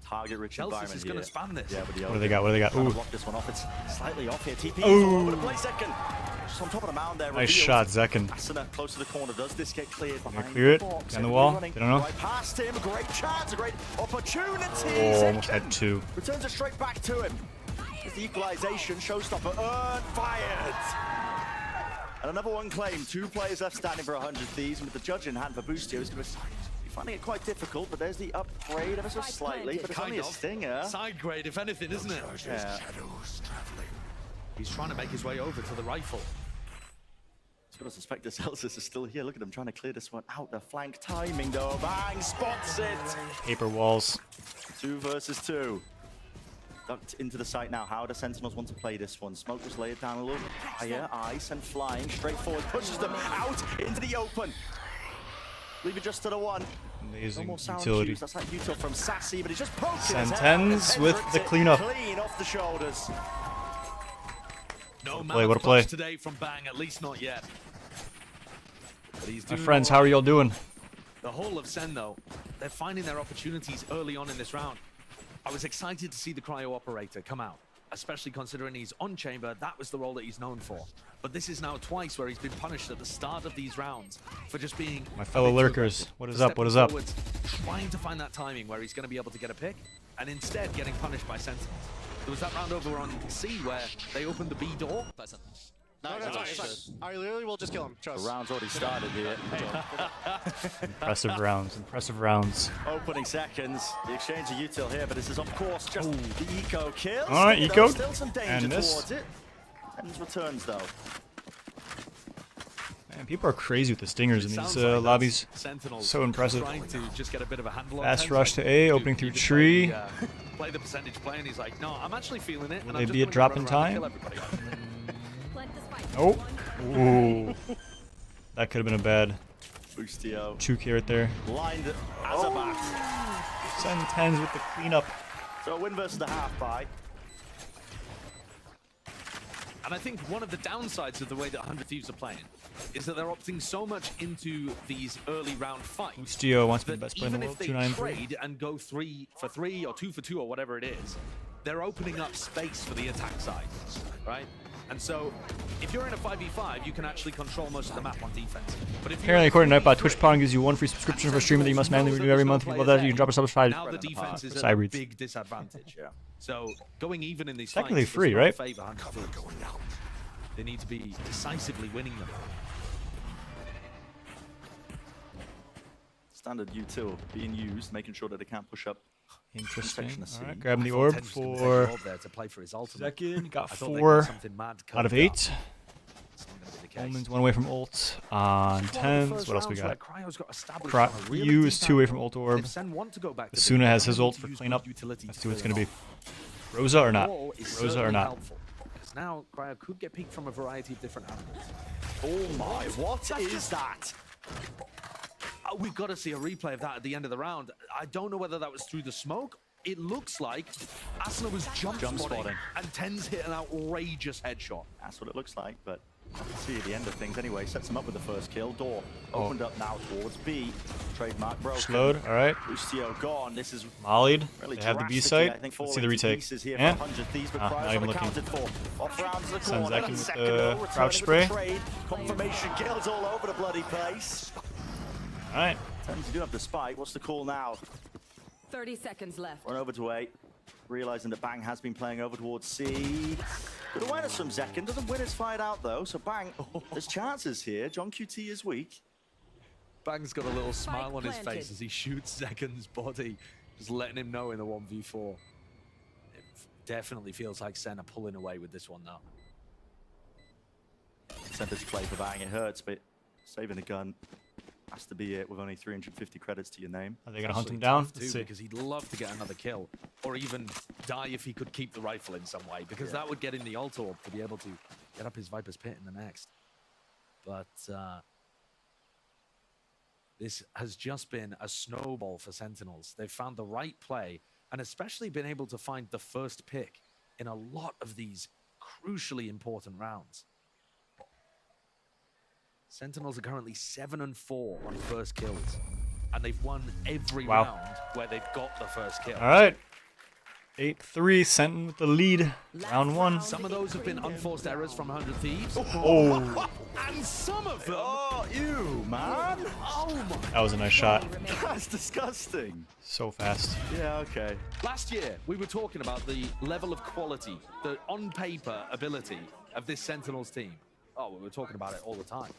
Target rich Chelsea's environment is going to here. span this. Yeah, with the What do they got? What do they got? Trying to Ooh. block this one off. It's slightly off here. TP Ooh. over the play second. Just on top of the mound there. Nice revealed. shot, Zekken. Asuna close to the corner. Does this get cleared behind clear it. the box? Behind the wall. Running They don't know. Right past him. Great chance. A great opportunity. Oh, almost Zekken had 2. returns it straight back to him. There's the equalization. Showstopper earned. Fired. And another one claimed. 2 players left standing for 100 Thieves. And with the judge in hand for Boostio, he's going to be finding it quite difficult. But there's the upgrade ever so slightly. But it's only a stinger. Side grade, if anything, isn't it? Yeah. He's trying to make his way over to the rifle. He's got to suspect the Celsius is still here. Look at him trying to clear this one out. The flank timing though. Bang! Spots it. Paper walls. 2 versus 2. Ducked into the site now. How do Sentinels want to play this one? Smoke was laid down a little higher. Ice and flying straight forward. Pushes them out into the open. Leave it just to the one. Amazing no more sound utility. cues. That's like util from Sassy, but he's just poking Sentinels with the cleanup. Clean off the shoulders. No What a play. today from Bang, at least not yet. My friends, how are y'all doing? The whole of Sen, though, they're finding their opportunities early on in this round. I was excited to see the cryo operator come out, especially considering he's on chamber. That was the role that he's known for. But this is now twice where he's been punished at the start of these rounds for just being... My fellow lurkers, what is up, what is up? Forwards, trying to find that timing where he's going to be able to get a pick, and instead getting punished by Sentinels. There was that round over on C where they opened the B door. No, I literally will just kill him. Trust. The round's already started here. Impressive rounds, impressive rounds. Opening seconds, the exchange of util here, but this is of course just the eco kill. All right, eco. Still some danger towards it. And returns though. Man, people are crazy with the stingers in these lobbies. Sentinels so impressive. Trying to just get a bit of a handle on Fast Tenz. rush to A, opening through tree. Play the percentage play, and he's like, no, I'm actually feeling it. Will and they I'm be a just drop gonna in run around time? and kill everybody. Oh, ooh. That could have been a bad Boostio. Chuki right there. Blind as a bat. Sentinels with the cleanup. So a win versus the half by. And I think one of the downsides of the way that 100 Thieves are playing is that they're opting so much into these early round fights. Boostio wants to be the that best player in the world. even if they 2-9-3. trade and go 3 for 3 or 2 for 2 or whatever it is, they're opening up space for the attack side, right? And so, if you're in a 5v5, you can actually control most of the map on defense. But if Apparently, according to Nightbot, TwitchPong gives you 1 free subscription for a stream that you must manually renew every month. If you love that, you can drop a subscribe. now the defense is at a big disadvantage. So, going even in these Technically fights free, does not right? favor 100 Thieves. They need to be decisively winning them. Standard util being used, making sure that they can't push up. Interesting. Section of C. All right, grabbing the orb for second. Got 4 out of 8. Omen's 1 away from ult on 10s. What else we got? Yu is 2 away from ult orb. Asuna has his ult for cleanup. Let's see what it's going to be. Rosa or not? Rosa or not? Because now Cryo could get peeked from a variety of different angles. Oh my, what is that? We've got to see a replay of that at the end of the round. I don't know whether that was through the smoke. It looks like Asuna was jump spotting, and Tenz hit an outrageous headshot. That's what it looks like, but I can see at the end of things anyway. Sets him up with the first kill. Door opened up now towards B. Trademark broken. Slowed, all right. Boostio gone. This is mollied. really They have the B drastically, site. I think, Let's see the retake. Yeah. Not even looking. Sends that with the crouch spray. Confirmation kills all over the bloody place. All right. Tenz do have the spike. What's the call now? 30 seconds left. Run over to A. Realizing that Bang has been playing over towards C. Good awareness from Zekken. Doesn't win his fight out though. So Bang, there's chances here. John QT is weak. Bang's got a little smile on his face as he shoots Zekken's body, just letting him know in the 1v4. It definitely feels like Sen are pulling away with this one now. Percentage play for Bang. It hurts, but saving the gun has to be it with only 350 credits to your name. Are they going to hunt him down? Too, because he'd love to get another kill, or even die if he could keep the rifle in some way, because that would get him the ult orb to be able to get up his Viper's Pit in the next. But this has just been a snowball for Sentinels. They've found the right play, and especially been able to find the first pick in a lot of these crucially important rounds. Sentinels are currently 7-4 on first kills, and they've won every round where they've got the first kill. All right. 8-3, Sentinel with the lead. Round 1. Some of those have been unforced errors from 100 Thieves. Oh. And some of them... Oh, ew, man. Oh, my... That was a nice shot. That's disgusting. So fast. Yeah, okay. Last year, we were talking about the level of quality, the on-paper ability of this Sentinels team. Oh, we were talking about it all the time.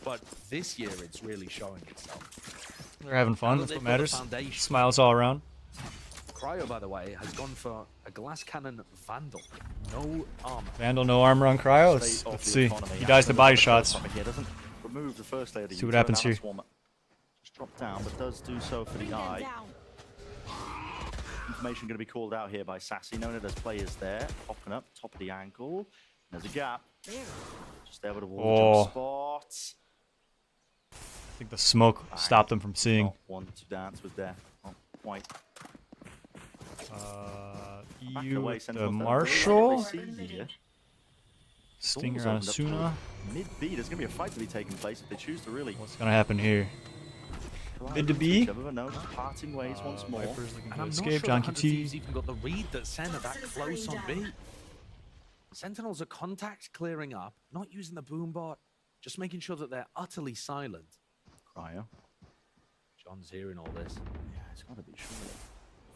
But this year, it's really showing itself. They're having fun. That's what matters. Smiles all around. Cryo, by the way, has gone for a glass cannon Vandal. No armor. Vandal, no armor on Cryo. Let's see. He dies to body shots. Doesn't remove the first layer. See what happens here. Just drop down, but does do so for the eye. Information going to be called out here by Sassy, knowing that there's players there. Popping up, top of the ankle. There's a gap. Just there with a wall jump spot. I think the smoke stopped them from seeing. One to dance with death. Not quite. EU with the Marshall. Stinger on Asuna. Mid B, there's gonna be a fight to be taking place if they choose to really. What's gonna happen here? Mid to B. No, just parting ways once more. And I'm escape. not sure John the 100 QT. Thieves even got the read that Sen are that close on B. Sentinels are contact clearing up, not using the boombot, just making sure that they're utterly silent. Cryo. John's hearing all this. Yeah, it's gotta be sure.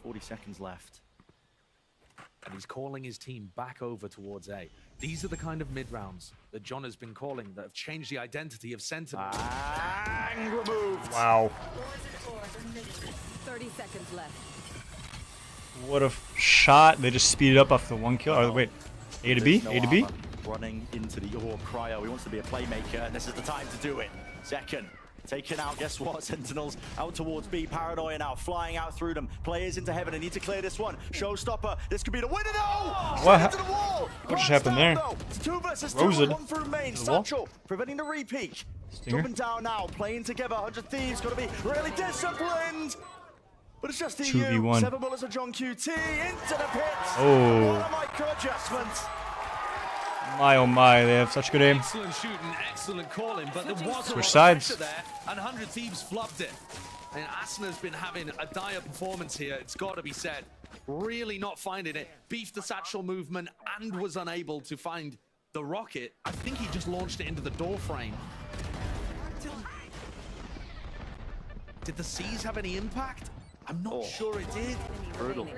40 seconds left. And he's calling his team back over towards A. These are the kind of mid-rounds that John has been calling that have changed the identity of Sentinels. Bang! Removed! Wow. 30 seconds left. What a shot. They just speeded up off the 1 kill. Oh, wait. A to B? No A to B? armor. Running into the Cryo. He wants to be a playmaker, and this is the time to do it. Second. Taken out, guess what? Sentinels out towards B. Paranoia now, flying out through them. Players into heaven, they need to clear this one. Showstopper, this could be the winner though! What? Into the wall! What just happened there? It's 2 versus 2, Rosed. 1 through main. To the wall. Satchel, preventing the repeat. Stinger. Jumping down now, playing together. 100 Thieves, gotta be really disciplined. But it's just EU. 2v1. 7 bullets of John QT into the pit. Oh. What a micro adjustment. My oh my, they have such good aim. Excellent shooting, excellent calling, but there was Switch a sides. pressure there, and 100 Thieves flubbed it. And Asuna's been having a dire performance here, it's got to be said. Really not finding it. Beefed the satchel movement and was unable to find the rocket. I think he just launched it into the door frame. Did the C's have any impact? I'm not sure it did. Brutal.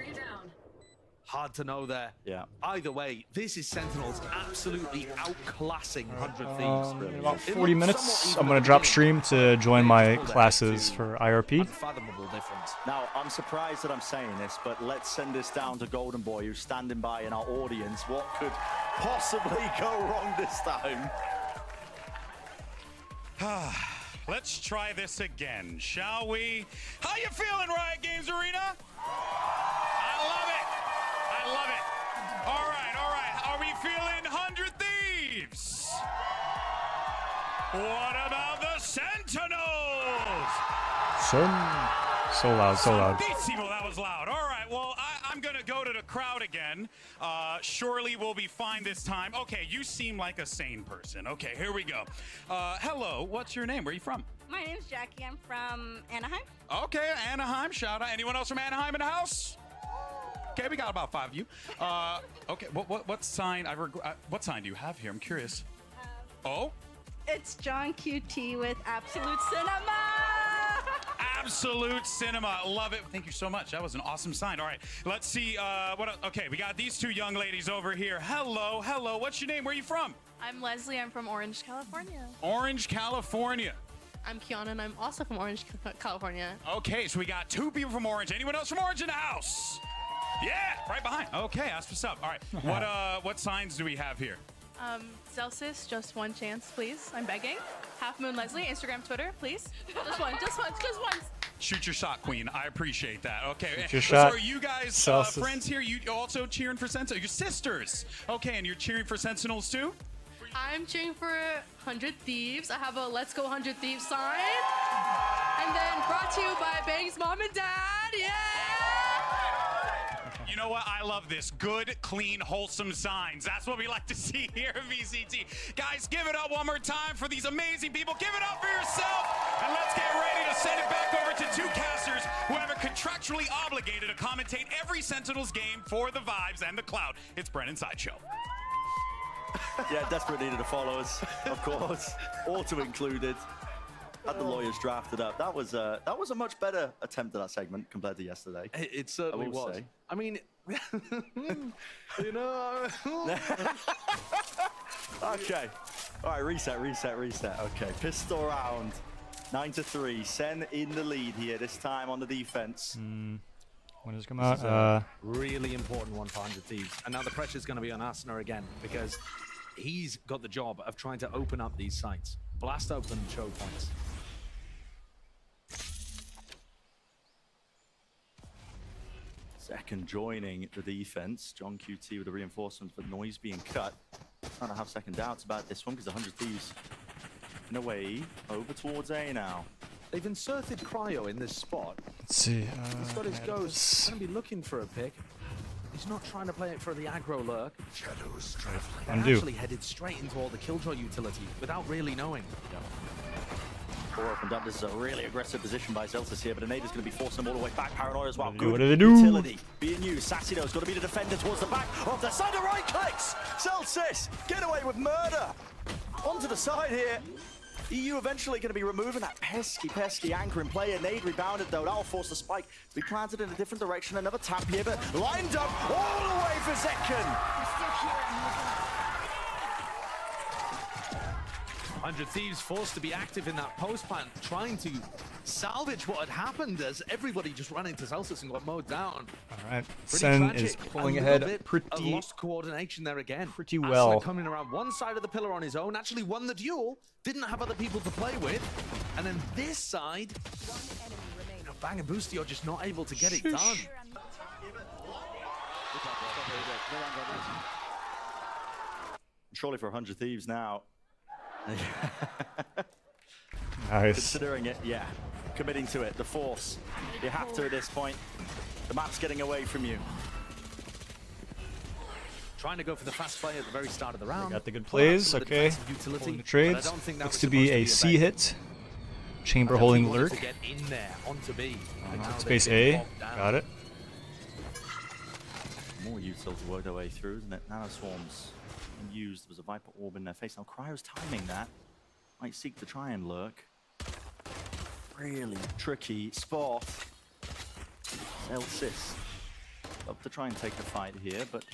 Hard to know there. Yeah. Either way, this is Sentinels absolutely outclassing 100 Thieves. In about 40 minutes, I'm going to drop stream to join my classes for IRP. Unfathomable difference. Now, I'm surprised that I'm saying this, but let's send this down to Golden Boy, who's standing by in our audience. What could possibly go wrong this time? Let's try this again, shall we? How you feeling, Riot Games Arena? I love it. I love it. All right. Are we feeling 100 Thieves? What about the Sentinels? So loud, so loud. Santissimo, that was loud. All right, well, I'm going to go to the crowd again. Surely we'll be fine this time. Okay, you seem like a sane person. Okay, here we go. Hello, what's your name? Where are you from? My name's Jackie. I'm from Anaheim. Okay, Anaheim, shout out. Anyone else from Anaheim in the house? Okay, we got about 5 of you. Okay, what sign? What sign do you have here? I'm curious. Oh? It's John QT with Absolute Cinema. Absolute Cinema. Love it. Thank you so much. That was an awesome sign. All right, let's see. Okay, we got these 2 young ladies over here. Hello. What's your name? Where are you from? I'm Leslie. I'm from Orange, California. Orange, California. I'm Kiana, and I'm also from Orange, California. Okay, so we got 2 people from Orange. Anyone else from Orange in the house? Yeah, right behind. Okay, that's what's up. All right, what signs do we have here? Celsius, just one chance, please. I'm begging. Half Moon Leslie, Instagram, Twitter, please. Just one. Shoot your shot, Queen. I appreciate that. Okay. Shoot your so shot. are you guys Celsius. friends here? You also cheering for Sentinels? You're sisters. Okay, and you're cheering for Sentinels too? I'm cheering for 100 Thieves. I have a Let's Go 100 Thieves sign. And then brought to you by Bang's mom and dad. Yeah! You know what? I love this. Good, clean, wholesome signs. That's what we like to see here at VCT. Guys, give it up one more time for these amazing people. Give it up for yourself. And let's get ready to send it back over to 2 casters who have it contractually obligated to commentate every Sentinels game for the Vibes and the Cloud. It's Brennan Sideshow. Yeah, desperate needed the followers, of course. Auto included. Had the lawyers drafted up. That was a much better attempt at that segment compared to yesterday. It certainly was. Say. I mean, you know. Okay. All right, reset. Okay, pistol round. 9-3. Sen in the lead here, this time on the defense. When does it come This is out? a really important one for 100 Thieves. And now the pressure's going to be on Asuna again because he's got the job of trying to open up these sites. Blast open choke points. Second joining the defense. John QT with the reinforcements, but noise being cut. I don't have second doubts about this one because 100 Thieves in a way over towards A now. They've inserted Cryo in this spot. Let's see. He's got his ghost. Going to be looking for a pick. He's not trying to play it for the aggro lurk. Shadows They're actually headed straight into all the Killjoy utility without really knowing. Core opened up. This is a really aggressive position by Zeltis here, but Anada's going to be forcing them all the way back. Paranoia as well. Good what do they do? utility being used. Sassy though has got to be the defender towards the back of the side. Right clicks. Zeltis get away with murder. Onto the side here. EU eventually going to be removing that pesky anchor in play. Nade rebounded though. That'll force the spike to be planted in a different direction. Another tap here, but lined up all the way for Zekken. 100 Thieves forced to be active in that post plant, trying to salvage what had happened as everybody just ran into Zelsis and got mowed down. All right, Sen is pulling ahead pretty lost coordination there again. Pretty well. Aslan coming around one side of the pillar on his own, actually won the duel, didn't have other people to play with, and then this side, Bang and Boostio just not able to get it done. Surely for 100 Thieves now. Nice. Considering it, yeah. Committing to it, the force. You have to at this point. The map's getting away from you. Trying to go for the fast play at the very start of the round. Got the good plays, okay. Holding the trades. Looks to be a C hit. Chamber holding lurk. To get in there, onto B. Space A, got it. More util to work their way through, isn't it? Nano Swarms used. There was a Viper Orb in their face. Now Cryo's timing that. Might seek to try and lurk. Really tricky spot. Zelsis. Love to try and take the fight here, but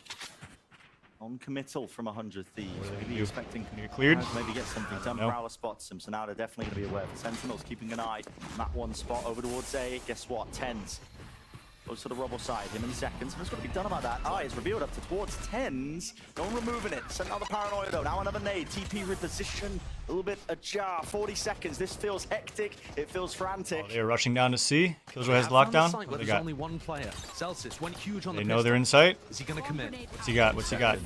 non-committal from 100 Thieves. Maybe expecting cleared. Maybe get something done. No. Prowler spots him, so now they're definitely going to be aware. The Sentinels keeping an eye on that one spot over towards A. Guess what? Tens. Goes to the rubble side, him in seconds. What's got to be done about that? Eye is revealed up to towards Tens. No one removing it. Sent out the Paranoia though. Now another nade. TP reposition. A little bit ajar. 40 seconds. This feels hectic. It feels frantic. Oh, they're rushing down to C. Killjoy has lockdown. What they got? Only one player. Celsius went huge on they the know they're in sight. Is he going to commit? What's he got? What's he got?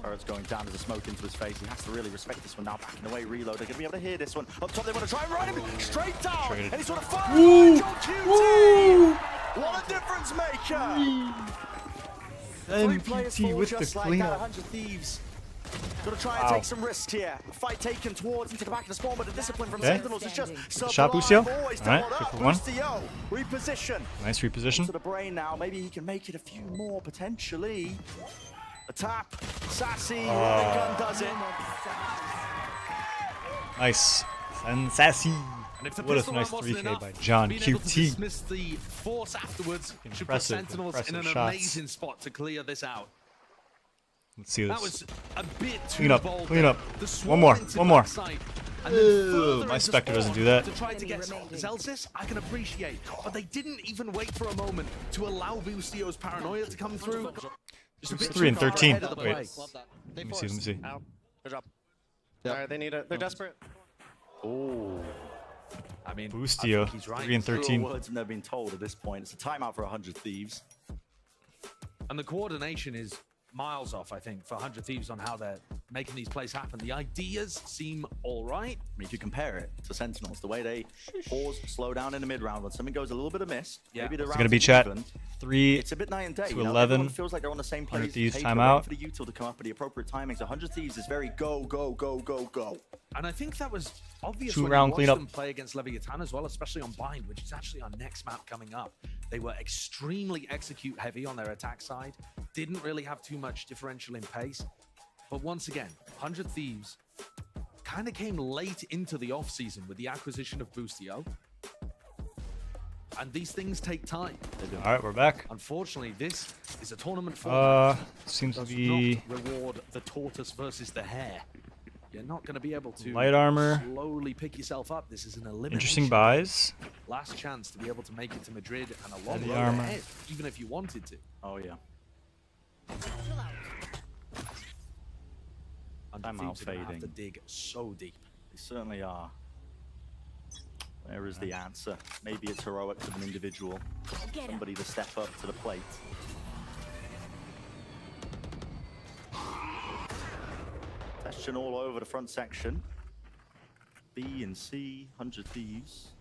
Turret's going down as a smoke into his face. He has to really respect this one now. Backing away, reload. They're going to be able to hear this one. Up top, they want to try and run him straight down. And he's sort of firing. Woo! QT! What a difference maker! Three players fall with just the like cleanup. that. 100 Thieves. Got to try and take some risks here. Fight taken towards into the back of the spawn, but the discipline from Sentinels is just shot Boostio. Alright, good for one. Boostio, reposition. Nice reposition. To the brain now. Maybe he can make it a few more potentially. A tap. Sassy. The gun does it. Nice. And Sassy. What a nice 3K by John QT. Dismiss the force afterwards. Should put Sentinels in an amazing spot to clear this out. Let's see this. That was a bit too Clean up, bold. clean up. One more, one more. My Spectre doesn't do that. To try to get Zelsis, I can appreciate, but they didn't even wait for a moment to allow Boostio's Paranoia to come through. Just a bit 3 and 13. Wait, Let me see. Out. Good job. Yep. They need it. They're desperate. Oh. I mean, Boostio, 3 and 13. Words have never been told at this point. It's a timeout for 100 Thieves. And the coordination is miles off, I think, for 100 Thieves on how they're making these plays happen. The ideas seem all right. I mean, if you compare it to Sentinels, the way they pause, slow down in the mid-round, when something goes a little bit amiss, maybe the it's going to be chat 3 it's a bit night and day. to You know, 11. everyone feels like they're on the same page. 100 Thieves page, timeout. for the util to come up at the appropriate timings. 100 Thieves is very go, go, go, go, go. And I think that was obvious 2 when round you watched cleanup. them play against Leviathan as well, especially on Bind, which is actually our next map coming up. They were extremely execute heavy on their attack side, didn't really have too much differential in pace. But once again, 100 Thieves kind of came late into the offseason with the acquisition of Boostio. And these things take time. All right, we're back. Unfortunately, this is a tournament format. Seems to Does be not reward the tortoise versus the hare. You're not going to be able to light armor. Slowly pick yourself up. This is an elimination. Interesting buys. Last chance to be able to make it to Madrid and a long Heavy road armor. ahead, even if you wanted to. Oh, yeah. And I'm Thieves are gonna have fading. to dig so deep. They certainly are. Where is the answer? Maybe it's heroics of an individual. Somebody to step up to the plate. Question all over the front section. B and C, 100 Thieves.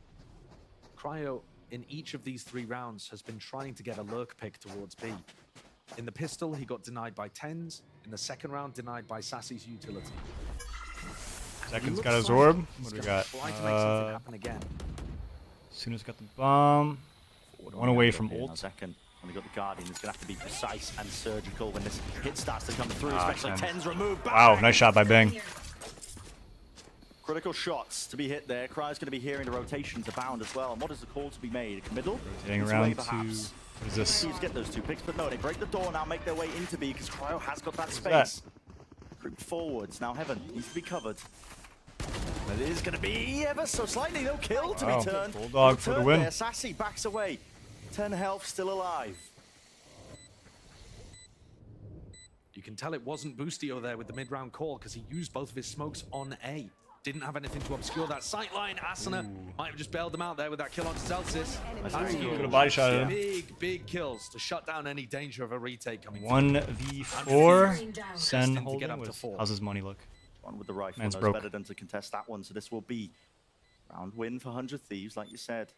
Cryo, in each of these 3 rounds, has been trying to get a lurk pick towards B. In the pistol, he got denied by Tens. In the second round, denied by Sassy's utility. Second's got his orb. What do we got? Try to make something happen again. Suna's got the bomb. One away from ult. Second. When we got the Guardian, it's going to have to be precise and surgical when this hit starts to come through, especially Tens removed. Wow, nice shot by Bang. Critical shots to be hit there. Cry's going to be hearing the rotations abound as well. And what is the call to be made? Middle? Rotating around to... What is this? Thieves get those 2 picks, but no, they break the door now, make their way into B because Cryo has got that space. Creep forwards. Now Heaven needs to be covered. But it is going to be ever so slightly, no kill to be turned. Bulldog for the win. There. Sassy backs away. 10 health, still alive. You can tell it wasn't Boostio there with the mid-round call because he used both of his smokes on A. Didn't have anything to obscure that sight line. Asuna might have just bailed them out there with that kill on Celsius. Could have body shot him. Big kills to shut down any danger of a retake coming. 1v4. Sen holding with. How's his money look? One with the rifle. Man's knows broke. better than to contest that one. So this will be round win for 100 Thieves, like you said.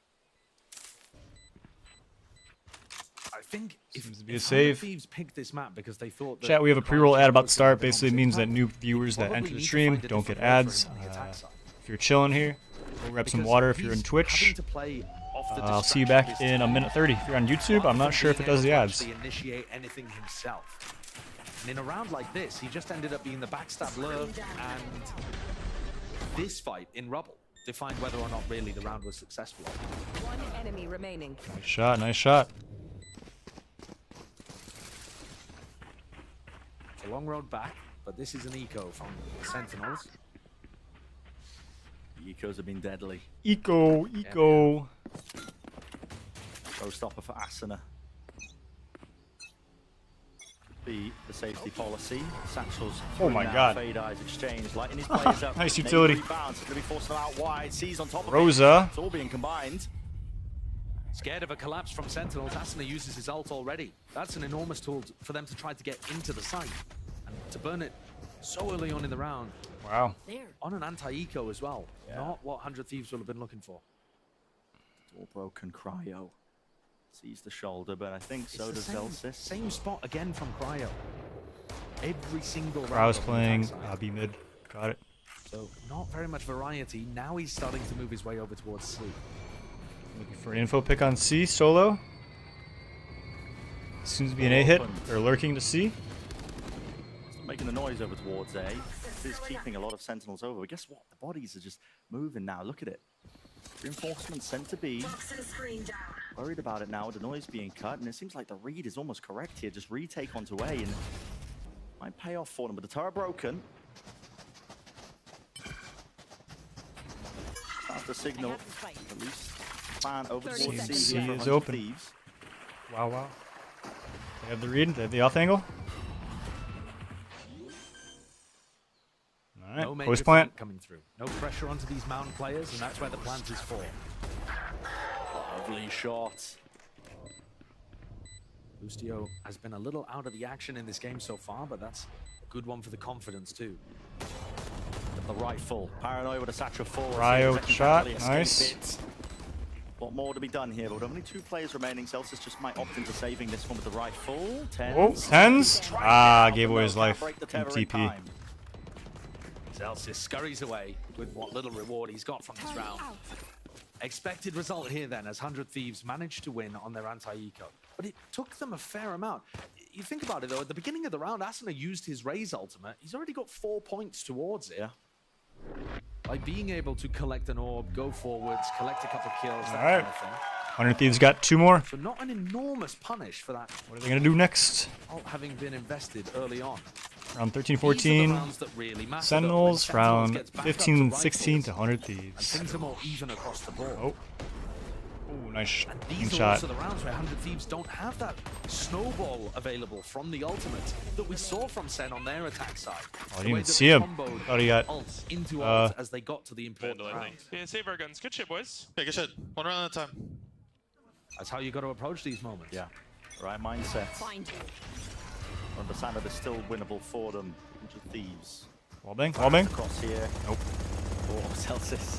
I think Seems to be a save. Thieves picked this map because they thought that Chat, we have a pre-roll ad about to start. Basically means that new viewers that enter the stream don't get ads. If you're chilling here, go grab some water if you're in Twitch. I'll see you back in a minute 30. If you're on YouTube, I'm not sure if it does the ads. Initiate anything himself. And in a round like this, he just ended up being the backstab lurk, and this fight in Rubble defined whether or not really the round was successful. One enemy remaining. Nice shot, nice shot. It's a long road back, but this is an eco from the Sentinels. The ecos have been deadly. Eco. Showstopper for Asuna. The safety policy. Satchel's oh my god. Fade eyes exchange, lighting his players up. Nice utility. Rebounds. Going to be forcing them out wide. Sees on top of Rosa. It. It's all being combined. Scared of a collapse from Sentinels, Asuna uses his ult already. That's an enormous tool for them to try to get into the site. And to burn it so early on in the round. Wow. On an anti-eco as well. Yeah. Not what 100 Thieves would have been looking for. It's all broken. Cryo sees the shoulder, but I think so does Celsius. Same spot again from Cryo. Every single round. Cryo's playing B mid. Got it. So not very much variety. Now he's starting to move his way over towards C. Looking for an info pick on C, solo. Seems to be an A hit. They're lurking to C. Making the noise over towards A. This is keeping a lot of Sentinels over. But guess what? The bodies are just moving now. Look at it. Reinforcements sent to B. Worried about it now with the noise being cut. And it seems like the read is almost correct here. Just retake onto A and might pay off for them. But the turret broken. That's the signal. At least plan over towards C here is open. Thieves. Wow. They have the read. They have the off angle. No Post plant coming through. No pressure onto these mound players, and that's where the plant is for. Lovely shot. Boostio has been a little out of the action in this game so far, but that's a good one for the confidence too. The rifle. Paranoia with a satchel full. Cryo with the shot. Nice. A lot more to be done here, but only 2 players remaining. Celsius just might opt into saving this one with the rifle. Tens. Oh, Tens. Gave away his life. TP. Celsius scurries away with what little reward he's got from this round. Expected result here then, as 100 Thieves managed to win on their anti-eco. But it took them a fair amount. You think about it though, at the beginning of the round, Asuna used his Raze ultimate. He's already got 4 points towards it. Yeah. By being able to collect an orb, go forwards, collect a couple kills, that kind of thing. 100 Thieves got 2 more. So not an enormous punish for that. What are they going to do next? All having been invested early on. Round 13-14, really Sentinels. Round 15-16 to 100 Thieves. And things are more even across the board. Oh, nice These are shot. also the rounds where 100 Thieves don't have that snowball available from the ultimate that we saw from Sen on their attack side. Oh, I didn't even see him. Thought he got into ult as they got to the important rounds. Yeah, save our guns. Good shit, boys. Yeah, good shit. 1 round at a time. That's how you got to approach these moments. Yeah, right mindset. Understand that it's still winnable for them. 100 Thieves. Wallbang. Across here. Nope. Oh, Celsius.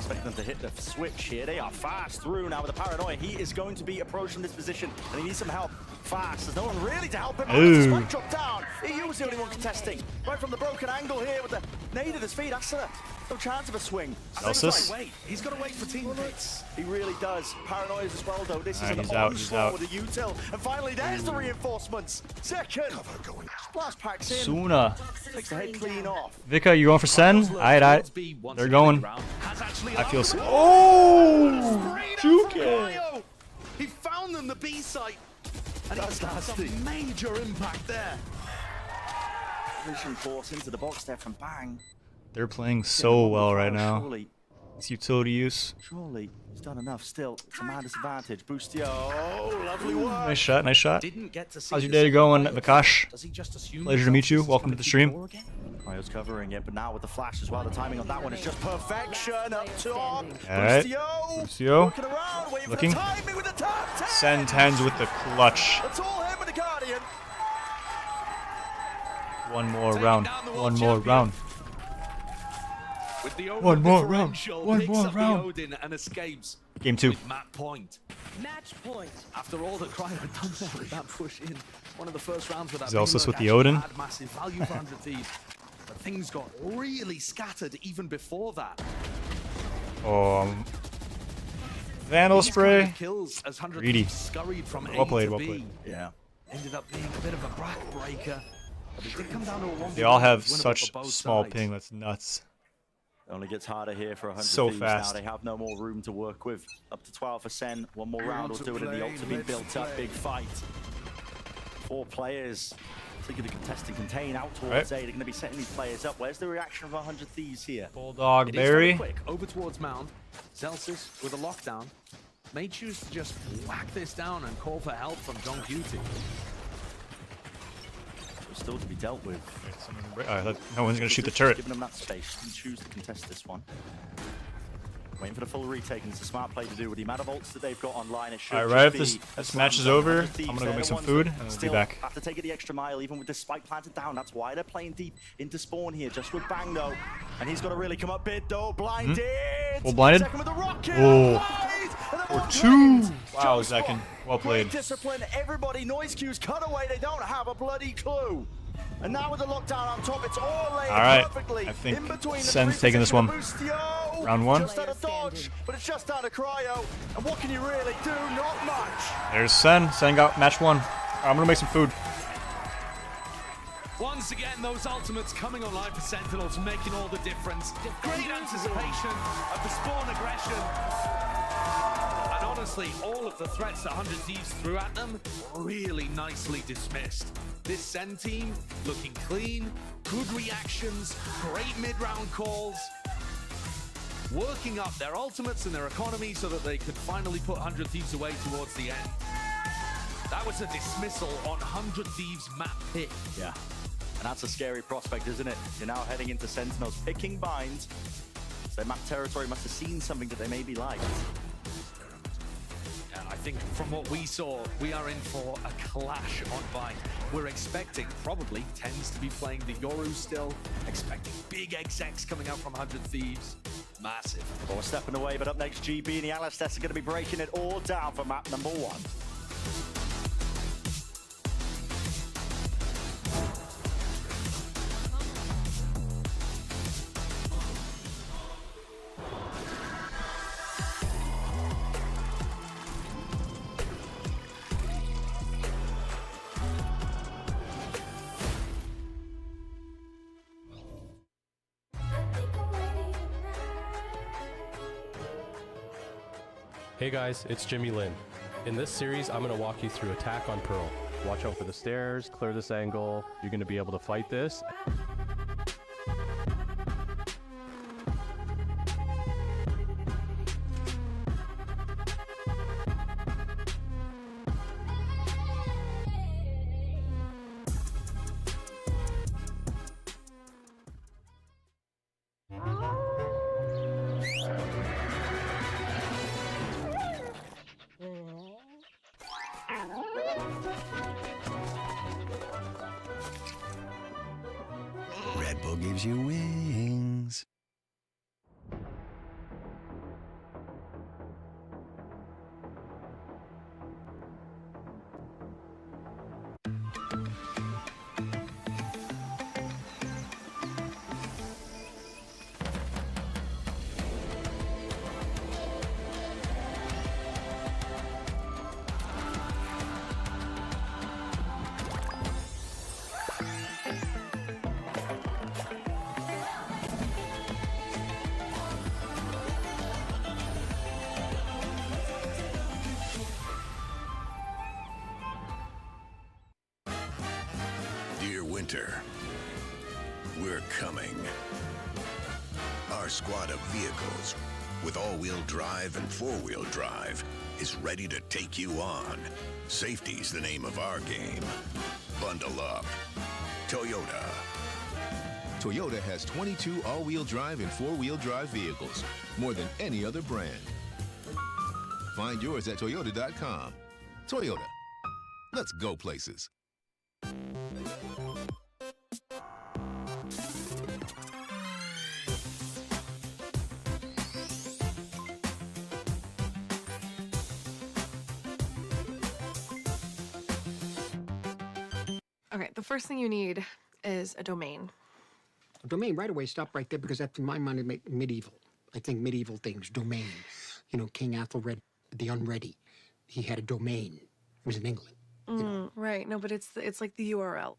expecting them to hit the switch here. They are fast through now with the Paranoia. He is going to be approaching this position, and he needs some help fast. There's no one really to help him. Oh, spike drop down. He was the only one contesting. Right from the broken angle here with the nade at his feet. That's no chance of a swing. He's got to wait for teammates. He really does. Paranoias as well, though. This is an he's out. with a util. And finally, there's the reinforcements. Second. Splash packs in. Suna. Takes the head clean off. Vika, you going for Sen? Alright. They're going. I feel so. Oh! Juke! He found them the B site. And he's got some major impact there. Vision force into the box there from Bang. They're playing so well right now. It's utility use. Surely he's done enough still. It's a man disadvantage. Boostio. Oh, lovely work. Nice shot, nice shot. Didn't get to see How's your day going, Vikash? Does he just assume Pleasure to meet you. Welcome to the stream. Cryo's covering it, but now with the flash as well, the timing on that one is just perfection. Up top. Alright. Boostio. Looking. Sentinels with the clutch. That's all him with the Guardian. One more round. One more round. One more round. One more round. And escapes. Game 2. Match point. After all that Cryo had done there with that push in, one of the first rounds with that Zelsus with the Odin. had massive value for 100 Thieves. But things got really scattered even before that. Vandal spray. Kills as 100 Greedy. Thieves scurried from Well played, A to well B. played. Yeah. Ended up being a bit of a backbreaker. But it did come down to a 1v1. They all have Winnable such for both small sides. ping. That's nuts. It only gets harder here for 100 So Thieves fast. now. They have no more room to work with. Up to 12 for Sen. One more round will do it in the ult to be built up. Big fight. 4 players. Looking to contest and contain out towards A. They're going to be setting these players up. Where's the reaction of 100 Thieves here? Bulldog It is very Berry. quick. Over towards Mound. Zelsus with a lockdown. May choose to just whack this down and call for help from John Cutie. Still to be dealt with. No one's going to shoot the turret. Giving them that space. You choose to contest this one. Waiting for the full retake, and it's a smart play to do with the amount of ults that they've got online. It should Alright, just if be this match is over, I'm going to go make some food, and we'll be back. Have to take it the extra mile, even with the spike planted down. That's why they're playing deep into spawn here, just with Bang, though. And he's got to really come up big, though. Blinded! Well, blinded? Second with the rocket! Or 2! Wow, Zekin. Well played. Great discipline. Everybody, noise cues cut away. They don't have a bloody clue. And now with the lockdown on top, it's all laid perfectly. I think in between Sen's taking this one. Round 1. Just out of dodge, but it's just down to Cryo. And what can you really do? Not much. There's Sen. Sen got match 1. I'm going to make some food. Once again, those ultimates coming online for Sentinels, making all the difference. Great anticipation of the spawn aggression. And honestly, all of the threats that 100 Thieves threw at them, really nicely dismissed. This Sen team looking clean, good reactions, great mid-round calls, working up their ultimates and their economy so that they could finally put 100 Thieves away towards the end. That was a dismissal on 100 Thieves map pick. Yeah. And that's a scary prospect, isn't it? You're now heading into Sentinels, picking binds. So their map territory must have seen something that they maybe liked. I think from what we saw, we are in for a clash on Bind. We're expecting probably Tens to be playing the Yoru still, expecting big execs coming out from 100 Thieves. Massive. Well, we're stepping away, but up next, GB and the Alistess are going to be breaking it all down for map number 1. Hey guys, it's Jimmy Lin. In this series, I'm going to walk you through Attack on Pearl. Watch out for the stairs, clear this angle, you're going to be able to fight this. Red Bull gives you wings. Winter, we're coming. Our squad of vehicles with all-wheel drive and four-wheel drive is ready to take you on. Safety's the name of our game. Bundle up. Toyota. Toyota has 22 all-wheel drive and four-wheel drive vehicles, more than any other brand. Find yours at Toyota.com. Toyota. Let's go places. Okay, the first thing you need is a domain. A domain, right away, stop right there, because that's, in my mind, medieval. I think medieval things, domain. You know, King Athelred, the Unready, he had a domain. It was in England. You know? Right, no, but it's like the URL.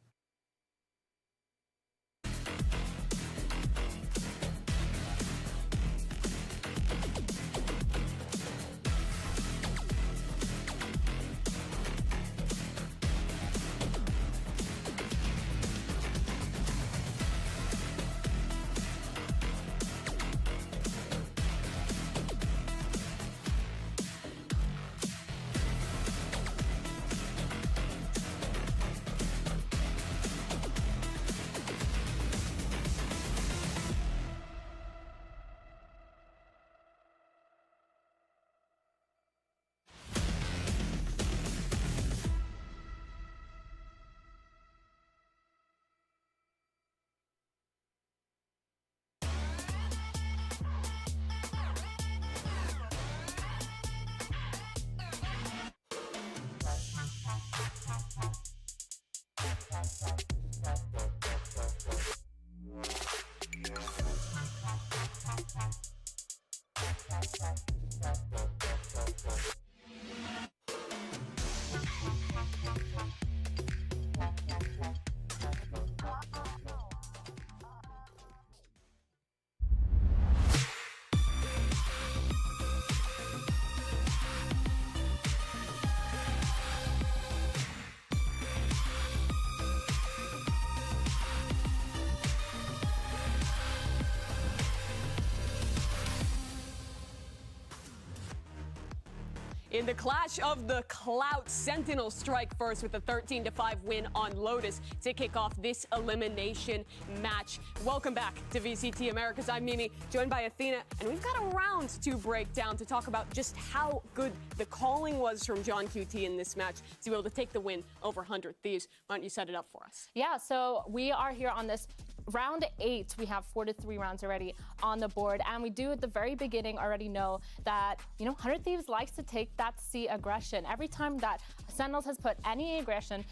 In the clash of the Clout, Sentinels strike first with a 13-5 win on Lotus to kick off this elimination match. Welcome back to VCT Americas. I'm Mimi, joined by Athena, and we've got a round to break down to talk about just how good the calling was from John QT in this match to be able to take the win over 100 Thieves. Why don't you set it up for us? Yeah, so we are here on this round 8. We have 4 to 3 rounds already on the board, and we do at the very beginning already know that, 100 Thieves likes to take that C aggression. Every time that Sentinels has put any aggression,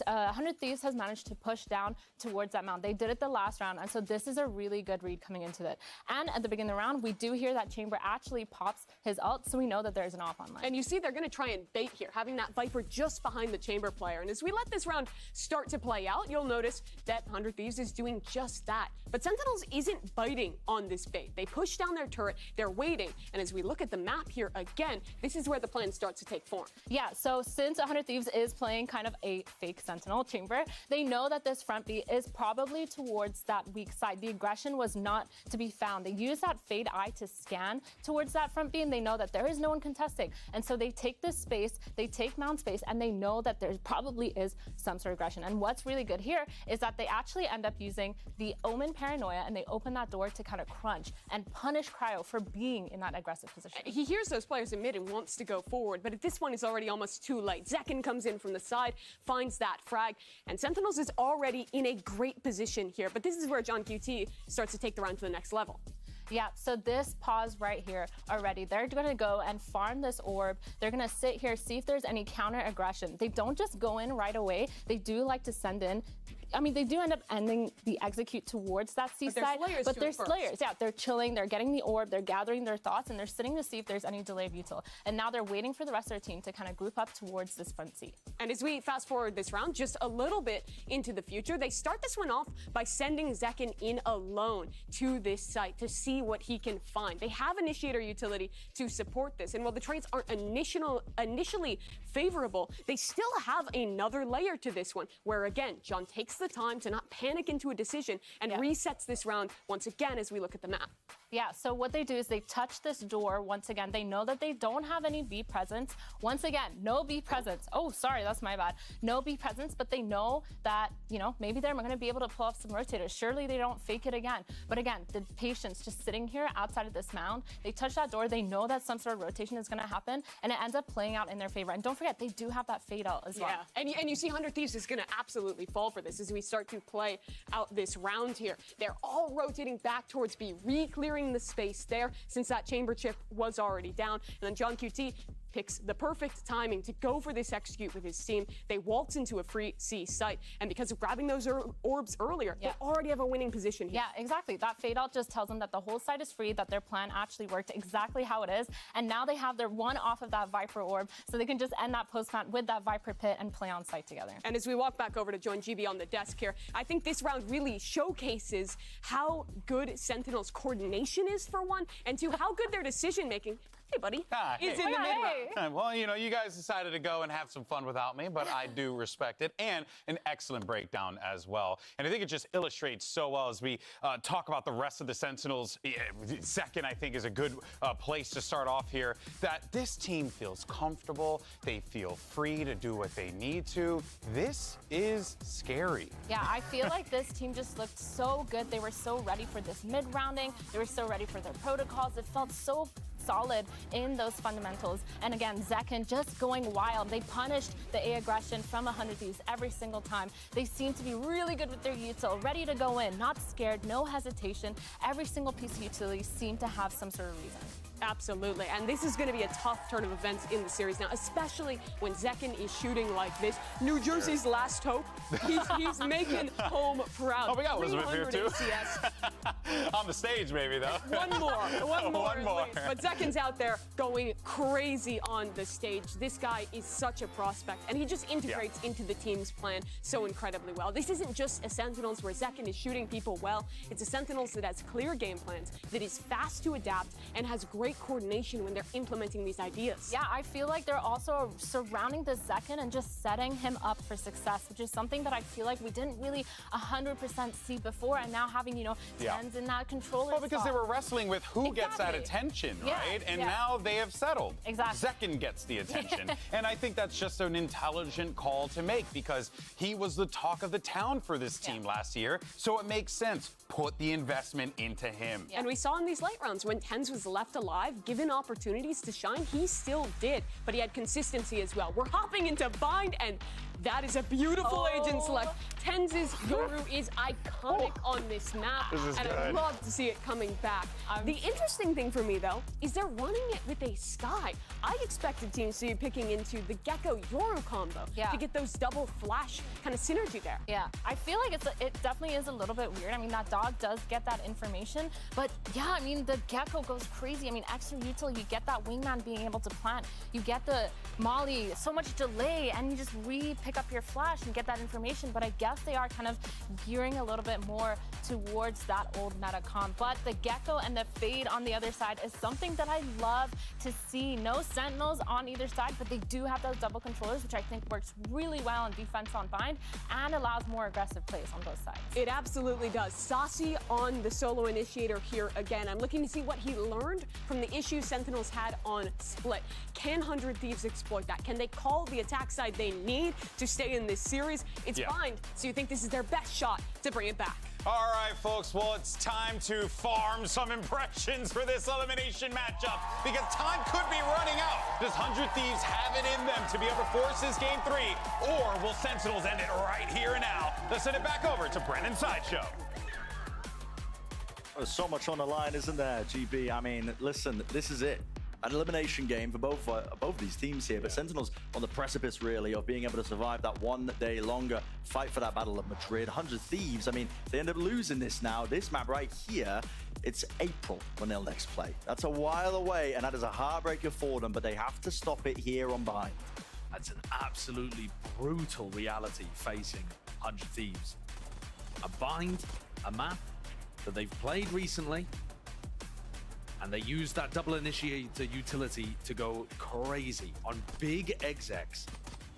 100 Thieves has managed to push down towards that mount. They did it the last round, and so this is a really good read coming into it. And at the beginning of the round, we do hear that Chamber actually pops his ult, so we know that there's an off online. And you see they're going to try and bait here, having that Viper just behind the Chamber player. And as we let this round start to play out, you'll notice that 100 Thieves is doing just that. But Sentinels isn't biting on this bait. They push down their turret, they're waiting, and as we look at the map here again, this is where the plan starts to take form. Yeah, so since 100 Thieves is playing kind of a fake Sentinel Chamber, they know that this front B is probably towards that weak side. The aggression was not to be found. They use that Fade Eye to scan towards that front B, and they know that there is no one contesting. And so they take this space, they take mount space, and they know that there probably is some sort of aggression. And what's really good here is that they actually end up using the Omen Paranoia, and they open that door to kind of crunch and punish Cryo for being in that aggressive position. He hears those players in mid and wants to go forward, but at this point it's already almost too late. Zekin comes in from the side, finds that frag, and Sentinels is already in a great position here. But this is where John QT starts to take the round to the next level. Yeah, so this pause right here already, they're going to go and farm this orb. They're going to sit here, see if there's any counter aggression. They don't just go in right away. They do like to send in. I mean, they do end up ending the execute towards that seaside, but there's Slayers. Yeah, they're chilling, they're getting the orb, they're gathering their thoughts, and they're sitting to see if there's any delay of util. And now they're waiting for the rest of their team to kind of group up towards this front seat. And as we fast forward this round, just a little bit into the future, they start this one off by sending Zekin in alone to this site to see what he can find. They have Initiator utility to support this, and while the trades aren't initially favorable, they still have another layer to this one, where again, John takes the time to not panic into a decision and resets this round once again as we look at the map. Yeah, so what they do is they touch this door once again. They know that they don't have any B presence. Once again, no B presence. Oh, sorry, that's my bad. No B presence, but they know that, you know, maybe they're going to be able to pull off some rotators. Surely they don't fake it again. But again, the patience just sitting here outside of this mound, they touch that door. They know that some sort of rotation is going to happen, and it ends up playing out in their favor. And don't forget, they do have that fade out as well. Yeah, and you see 100 Thieves is going to absolutely fall for this as we start to play out this round here. They're all rotating back towards B, re-clearing the space there since that chamber chip was already down. And then John QT picks the perfect timing to go for this execute with his team. They waltz into a free C site, and because of grabbing those orbs earlier, they already have a winning position here. Yeah, exactly. That fade out just tells them that the whole site is free, that their plan actually worked exactly how it is, and now they have their one off of that Viper orb, so they can just end that post-plant with that Viper pit and play on site together. And as we walk back over to join GB on the desk here, I think this round really showcases how good Sentinels' coordination is, for one, and two, how good their decision-making, hey buddy, is in the mid-round. Well, you know, you guys decided to go and have some fun without me, but I do respect it, and an excellent breakdown as well. And I think it just illustrates so well as we talk about the rest of the Sentinels. Second, I think, is a good place to start off here, that this team feels comfortable. They feel free to do what they need to. This is scary. Yeah, I feel like this team just looked so good. They were so ready for this mid-rounding. They were so ready for their protocols. It felt so solid in those fundamentals. And again, Zekin just going wild. They punished the A aggression from 100 Thieves every single time. They seem to be really good with their util, ready to go in, not scared, no hesitation. Every single piece of utility seemed to have some sort of reason. Absolutely, and this is going to be a tough turn of events in the series now, especially when Zekin is shooting like this. New Jersey's last hope. He's making home proud. Oh, we got Elizabeth here too. On the stage, maybe though. One more. But Zekin's out there going crazy on the stage. This guy is such a prospect, and he just integrates into the team's plan so incredibly well. This isn't just a Sentinels where Zekin is shooting people well. It's a Sentinels that has clear game plans, that is fast to adapt, and has great coordination when they're implementing these ideas. Yeah, I feel like they're also surrounding the Zekin and just setting him up for success, which is something that I feel like we didn't really 100% see before, and now having, you know, Tens in that controller Well, because they were wrestling with who gets that attention, right? And now they have settled. Exactly. Zekin gets the attention. And I think that's just an intelligent call to make, because he was the talk of the town for this team last year, so it makes sense. Put the investment into him. And we saw in these late rounds when Tens was left alive, given opportunities to shine, he still did, but he had consistency as well. We're hopping into Bind, and that is a beautiful agent select. Tens' Yoru is iconic on this map, and I love to see it coming back. The interesting thing for me, though, is they're running it with a Sky. I expected teams to be picking into the Gecko Yoru combo to get those double flash kind of synergy there. Yeah, I feel like it definitely is a little bit weird. I mean, that dog does get that information, but yeah, I mean, the Gecko goes crazy. I mean, extra util, you get that wingman being able to plant, you get the Molly, so much delay, and you just pick up your flash and get that information. But I guess they are kind of gearing a little bit more towards that old meta comp. But the Gecko and the Fade on the other side is something that I love to see. No Sentinels on either side, but they do have those double controllers, which I think works really well on defense on Bind and allows more aggressive plays on both sides. It absolutely does. Saucy on the solo initiator here again. I'm looking to see what he learned from the issues Sentinels had on Split. Can 100 Thieves exploit that? Can they call the attack side they need to stay in this series? It's Bind, so you think this is their best shot to bring it back. All right, folks, well, it's time to farm some impressions for this elimination matchup, because time could be running out. Does 100 Thieves have it in them to be able to force this game 3, or will Sentinels end it right here and now? Let's send it back over to Brennan Sideshow. There's so much on the line, isn't there, GB? I mean, listen, this is it. An elimination game for both these teams here, but Sentinels on the precipice, really, of being able to survive that 1 day longer fight for that Battle of Madrid. 100 Thieves, I mean, they end up losing this now. This map right here, it's April when they'll next play. That's a while away, and that is a heartbreaker for them, but they have to stop it here on Bind. That's an absolutely brutal reality facing 100 Thieves. A Bind, a map that they've played recently, and they use that double initiator utility to go crazy on big execs,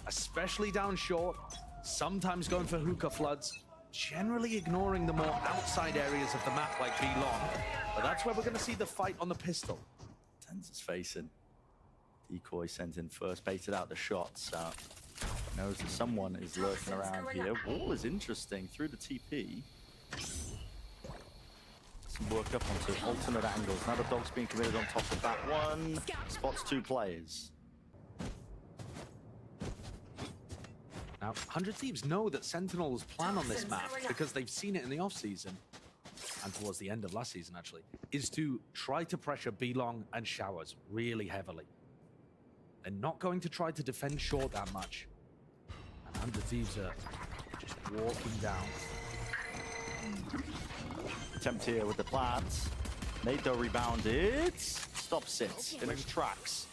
especially down short, sometimes going for hookah floods, generally ignoring the more outside areas of the map like B-Long. But that's where we're going to see the fight on the pistol. Tens is facing. Decoy sent in first, baited out the shots. Knows that someone is lurking around here. Wall is interesting through the TP. Some work up onto alternate angles. Now the dog's being committed on top of that one. Spots 2 players. Now, 100 Thieves know that Sentinels plan on this map because they've seen it in the off-season, and towards the end of last season, actually, is to try to pressure B-Long and Showers really heavily. They're not going to try to defend short that much. And 100 Thieves are just walking down. Attempt here with the plants. Nado rebounded. Stops it in its tracks.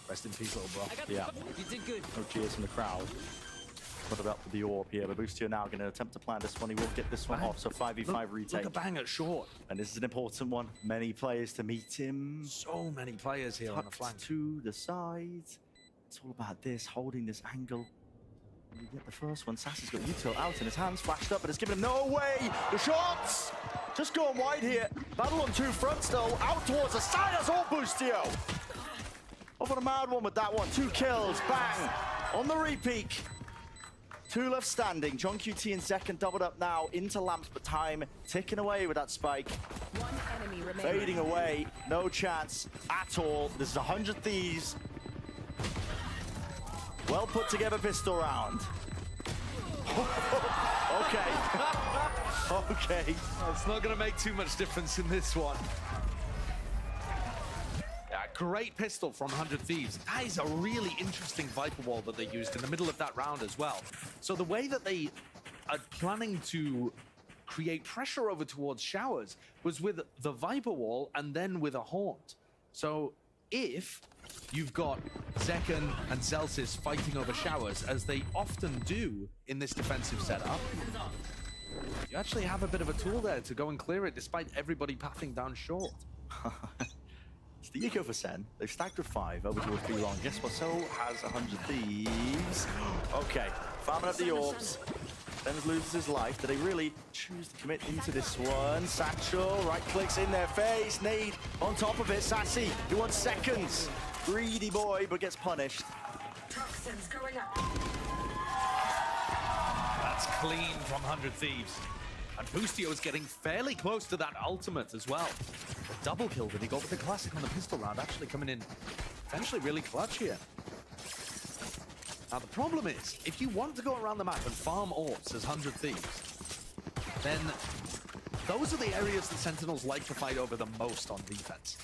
Rest in peace, little bro. Yeah. You did good. No cheers from the crowd. What about the orb here? But Boostio now going to attempt to plan this one. He will get this one off. So 5v5 retake. Look a bang at short. And this is an important one. Many players to meet him. So many players here on the flank. To the side. It's all about this, holding this angle. You get the first one. Sassy's got util out in his hands, flashed up, but it's given him no way. The shots just going wide here. Battle on 2 fronts though, out towards the side. That's all Boostio. Off on a mad one with that one. 2 kills, bang on the repeat. 2 left standing. John QT in second, doubled up now into lamps, but time ticking away with that spike. 1 enemy remaining. Fading away, no chance at all. This is 100 Thieves. Well put together pistol round. Okay. Okay. It's not going to make too much difference in this one. Yeah, great pistol from 100 Thieves. That is a really interesting Viper Wall that they used in the middle of that round as well. So the way that they are planning to create pressure over towards Showers was with the Viper Wall and then with a Haunt. So if you've got Zekken and Celsius fighting over Showers, as they often do in this defensive setup, you actually have a bit of a tool there to go and clear it despite everybody pathing down short. It's the eco for Sen. They've stacked with 5 over towards B-Long. Guess what? So has 100 Thieves. Okay, farming up the orbs. Benz loses his life. Do they really choose to commit into this one? Satchel, right clicks in their face. Nade on top of it. Sassy, who wants seconds. Greedy boy, but gets punished. Toxins going up. That's clean from 100 Thieves. And Boostio is getting fairly close to that ultimate as well. The double kill that he got with the classic on the pistol round actually coming in potentially really clutch here. Now the problem is, if you want to go around the map and farm orbs as 100 Thieves, then those are the areas that Sentinels like to fight over the most on defense.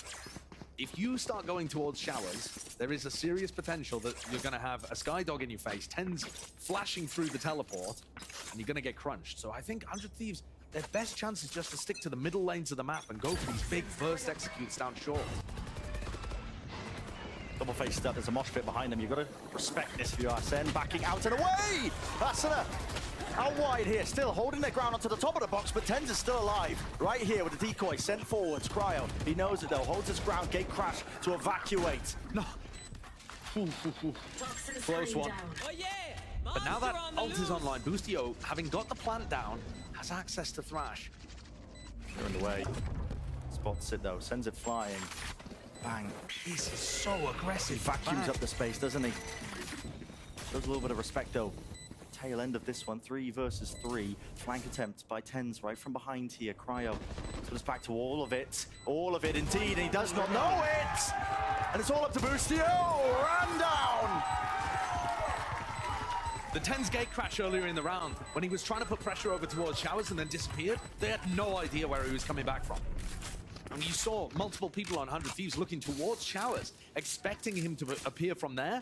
If you start going towards Showers, there is a serious potential that you're going to have a Skydog in your face, Tens flashing through the teleport, and you're going to get crunched. So I think 100 Thieves, their best chance is just to stick to the middle lanes of the map and go for these big burst executes down short. Double faced up, there's a mosh pit behind them. You've got to respect this for your Sen. Backing out and away! Asuna out wide here, still holding their ground onto the top of the box, but Tens is still alive. Right here with the decoy sent forwards. Cryo, he knows it though, holds his ground, gate crash to evacuate. No. Close one. Oh, yeah. But now that ult is online, Boostio, having got the plant down, has access to Thrash. They're in the way. Spots it though, sends it flying. Bang. This is so aggressive. He vacuums up the space, doesn't he? Shows a little bit of respect though. Tail end of this one, 3 versus 3. Flank attempt by Tens right from behind here. Cryo. So it's back to all of it indeed, and he does not know it! And it's all up to Boostio! Ran down! The TenZ gate crash earlier in the round, when he was trying to put pressure over towards Showers and then disappeared, they had no idea where he was coming back from. I mean, you saw multiple people on 100 Thieves looking towards Showers, expecting him to appear from there.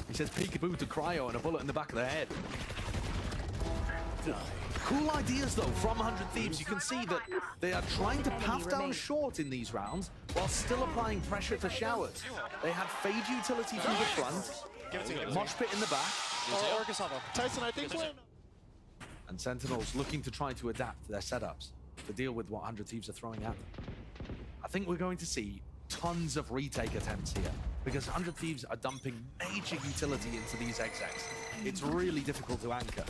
He says peekaboo to Cryo and a bullet in the back of the head. Cool ideas, though, from 100 Thieves. You can see that they are trying to path down short in these rounds while still applying pressure to Showers. They had Fade utility from the front, Mosh Pit in the back. Tyson, I think And Sentinels looking to try to adapt their setups to deal with what 100 Thieves are throwing at them. I think we're going to see tons of retake attempts here because 100 Thieves are dumping major utility into these execs. It's really difficult to anchor.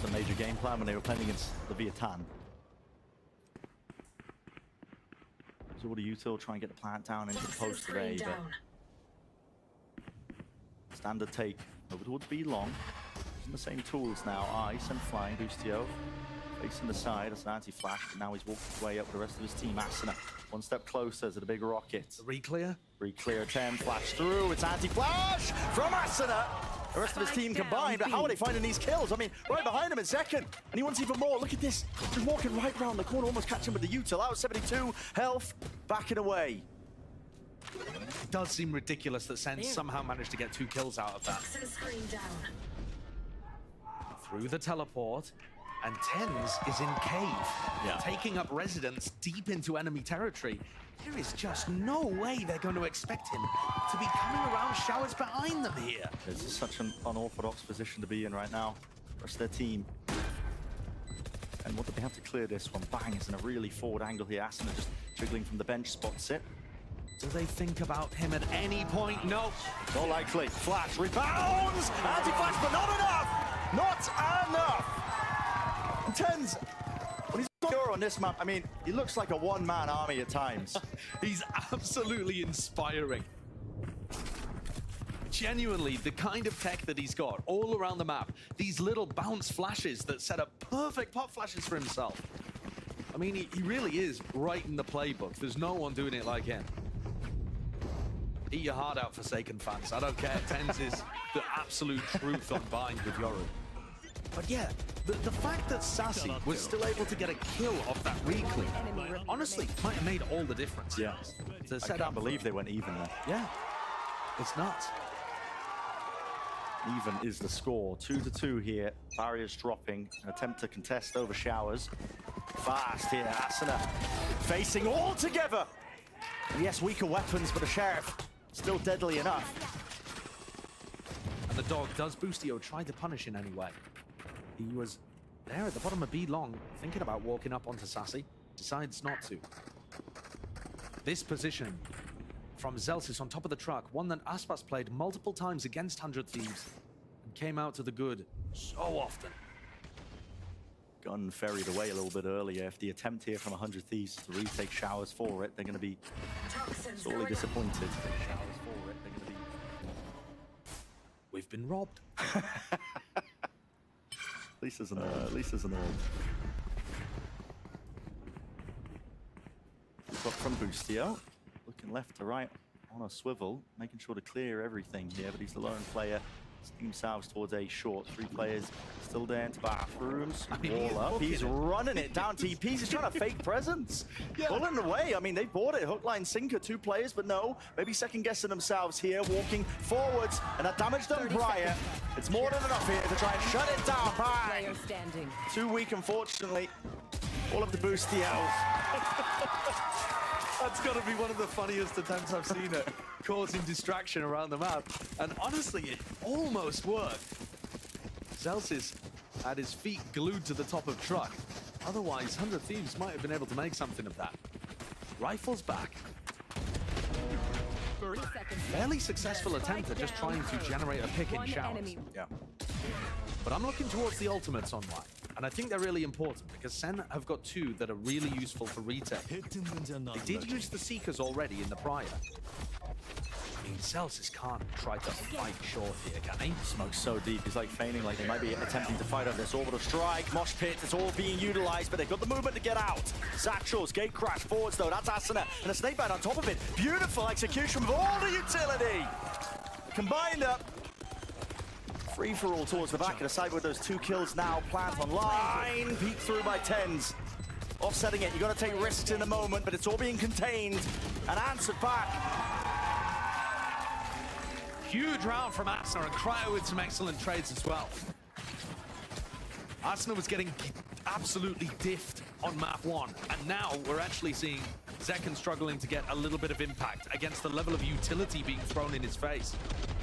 The major game plan when they were playing against the Vietnam. So what do you two try and get the plant down into the post today? Standard take over towards B long. Using the same tools now. Ice and flying. Boostio facing the side as an anti-flash, but now he's walking his way up with the rest of his team. Asuna one step closer to the big rocket. Reclear? Reclear 10, flash through. It's anti-flash from Asuna. The rest of his team combined, but how are they finding these kills? I mean, right behind him in second, and he wants even more. Look at this. Just walking right round the corner, almost catching with the util. Out 72 health, backing away. It does seem ridiculous that Sen somehow managed to get 2 kills out of that. Through the teleport, and TenZ is in cave, taking up residence deep into enemy territory. There is just no way they're going to expect him to be coming around Showers behind them here. This is such an unorthodox position to be in right now. The rest of their team. And what do they have to clear this one? Bang, it's in a really forward angle here. Asuna just jiggling from the bench, spots it. Do they think about him at any point? No. Not likely. Flash rebounds! Anti-flash, but not enough! Not enough! And TenZ, when he's on this map, I mean, he looks like a one-man army at times. He's absolutely inspiring. Genuinely, the kind of tech that he's got all around the map, these little bounce flashes that set up perfect pop flashes for himself. I mean, he really is right in the playbook. There's no one doing it like him. Eat your heart out, Forsaken fans. I don't care. TenZ is the absolute truth on Bind with Yoru. But yeah, the fact that Sassy was still able to get a kill off that reclaim, honestly, might have made all the difference. Yeah. I can't believe they went even there. Yeah. It's nuts. Even is the score. 2-2 here. Barriers dropping. An attempt to contest over Showers. Fast here. Asuna facing all together. Yes, weaker weapons, but the Sheriff still deadly enough. And the dog does Boostio try to punish in any way. He was there at the bottom of B long, thinking about walking up onto Sassy. Decides not to. This position from Zelsis on top of the truck, one that Aspas played multiple times against 100 Thieves and came out to the good so often. Gun ferried away a little bit earlier. If the attempt here from 100 Thieves to retake Showers for it, they're going to be sorely disappointed. We've been robbed. At least there's an orb. Got from Boostio, looking left to right on a swivel, making sure to clear everything here, but he's the lone player. Steam themselves towards A short. 3 players still there into bathrooms. Wall up. He's running it down TPs. He's trying to fake presence. Pulling away. I mean, they bought it. Hook, line, sinker. 2 players, but no. Maybe second guessing themselves here. Walking forwards. And that damage done prior. It's more than enough here to try and shut it down. Bang. Too weak, unfortunately. All of the Boostio. That's got to be one of the funniest attempts I've seen at causing distraction around the map. And honestly, it almost worked. Zelsis had his feet glued to the top of truck. Otherwise, 100 Thieves might have been able to make something of that. Rifles back. Fairly successful attempt at just trying to generate a pick in Showers. Yeah. But I'm looking towards the ultimates on why. And I think they're really important because Sen have got 2 that are really useful for retake. They did use the Seekers already in the prior. I mean, Celsius can't try to fight short here, can he? Smoke's so deep, he's like feigning like they might be attempting to fight on this orbital strike. Mosh pit, it's all being utilized, but they've got the movement to get out. Satchels, gate crash, forwards though, that's Asuna, and a snake bite on top of it. Beautiful execution with all the utility. Combined up. Free-for-all towards the back of the side with those 2 kills now. Plant online, peek through by Tens. Offsetting it, you got to take risks in the moment, but it's all being contained and answered back. Huge round from Asna, and Cryo with some excellent trades as well. Asna was getting absolutely diffed on map 1, and now we're actually seeing Zekken struggling to get a little bit of impact against the level of utility being thrown in his face.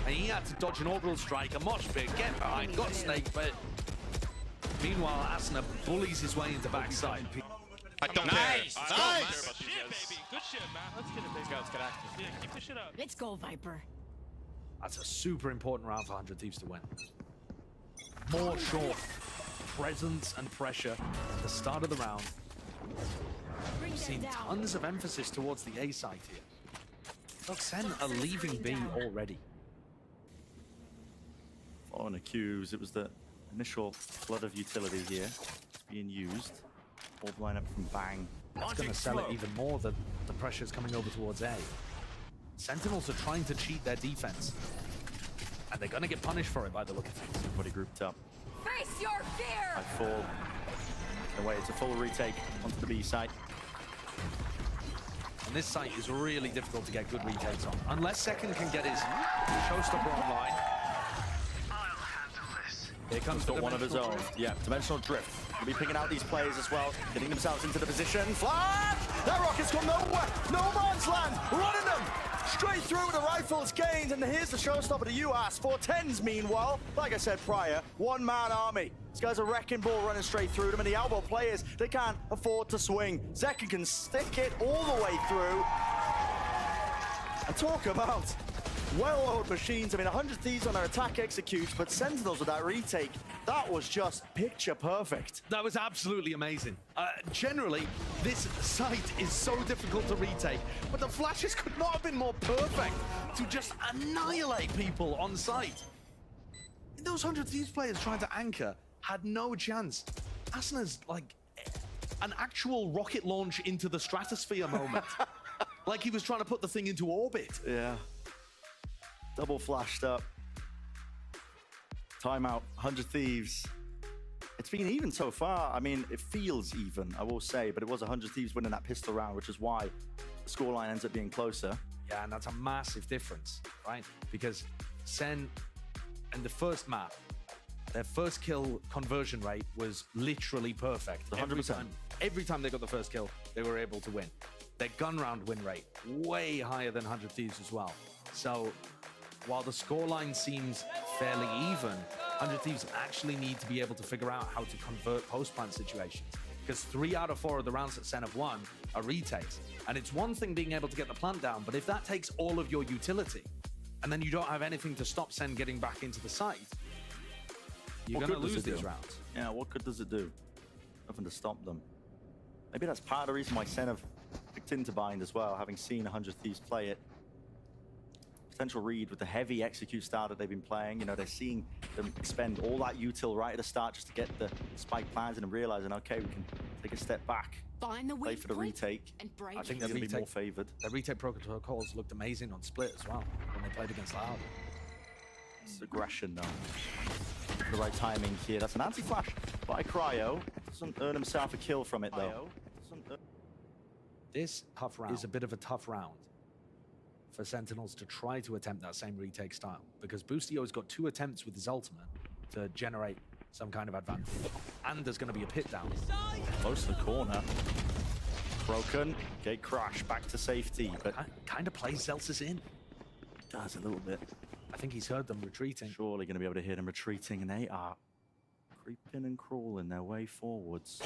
And he had to dodge an orbital strike, a mosh pit, get behind, got snaked, but meanwhile Asna bullies his way into backside. I don't Nice! care. Nice! Good shit, baby. Good shit, man. Let's get it, baby. Let's get active. Yeah, keep this shit up. Let's go, Viper. That's a super important round for 100 Thieves to win. More short presence and pressure at the start of the round. We've seen tons of emphasis towards the A side here. Look, Sen are leaving B already. On the cues, it was the initial flood of utility here. It's being used. Orb lineup from Bang. That's going to sell it even more that the pressure's coming over towards A. Sentinels are trying to cheat their defense. And they're going to get punished for it by the look of things. Everybody grouped up. Face your fear! By fall. In a way, it's a full retake onto the B side. And this site is really difficult to get good retakes on. Unless Second can get his showstopper online. Here comes got one of his own. Yeah, Dimensional Drift. He'll be picking out these players as well, getting themselves into the position. Flash! That rocket's come nowhere! No man's land! Running them! Straight through with the rifles gained, and here's the showstopper to you, Ass. 410s, meanwhile, like I said prior, one-man army. This guy's a wrecking ball running straight through them, and the elbow players, they can't afford to swing. Zekken can stick it all the way through. And talk about well-oiled machines. I mean, 100 Thieves on their attack executes, but Sentinels with that retake, that was just picture perfect. That was absolutely amazing. Generally, this site is so difficult to retake, but the flashes could not have been more perfect to just annihilate people on site. Those 100 Thieves players trying to anchor had no chance. Asna's like an actual rocket launch into the stratosphere moment. Like he was trying to put the thing into orbit. Yeah. Double flashed up. Timeout, 100 Thieves. It's been even so far. I mean, it feels even, I will say, but it was 100 Thieves winning that pistol round, which is why the scoreline ends up being closer. Yeah, and that's a massive difference, right? Because Sen in the first map, their first kill conversion rate was literally perfect. 100%. Every time they got the first kill, they were able to win. Their gun round win rate, way higher than 100 Thieves as well. So while the scoreline seems fairly even, 100 Thieves actually need to be able to figure out how to convert post-plant situations. Because 3 out of 4 of the rounds that Sen have won are retakes. And it's one thing being able to get the plant down, but if that takes all of your utility, and then you don't have anything to stop Sen getting back into the site, you're going to lose these rounds. Yeah, what good does it do? Nothing to stop them. Maybe that's part of the reason why Sen have picked into Bind as well, having seen 100 Thieves play it. Potential read with the heavy execute style that they've been playing. You know, they're seeing them expend all that util right at the start just to get the spike plans and realizing, okay, we can take a step back. Play for the retake. I think they're going to be more favored. The retake protocols looked amazing on Split as well when they played against Loud. It's aggression though. The right timing here. That's an anti-flash by Cryo. Doesn't earn himself a kill from it though. This tough round is a bit of a tough round for Sentinels to try to attempt that same retake style, because Boostio's got 2 attempts with his ultimate to generate some kind of advantage. And there's going to be a pit down. Close to the corner. Broken. Gate crash. Back to safety. But kind of plays Zelsis in. Does a little bit. I think he's heard them retreating. Surely going to be able to hear them retreating, and they are creeping and crawling their way forwards.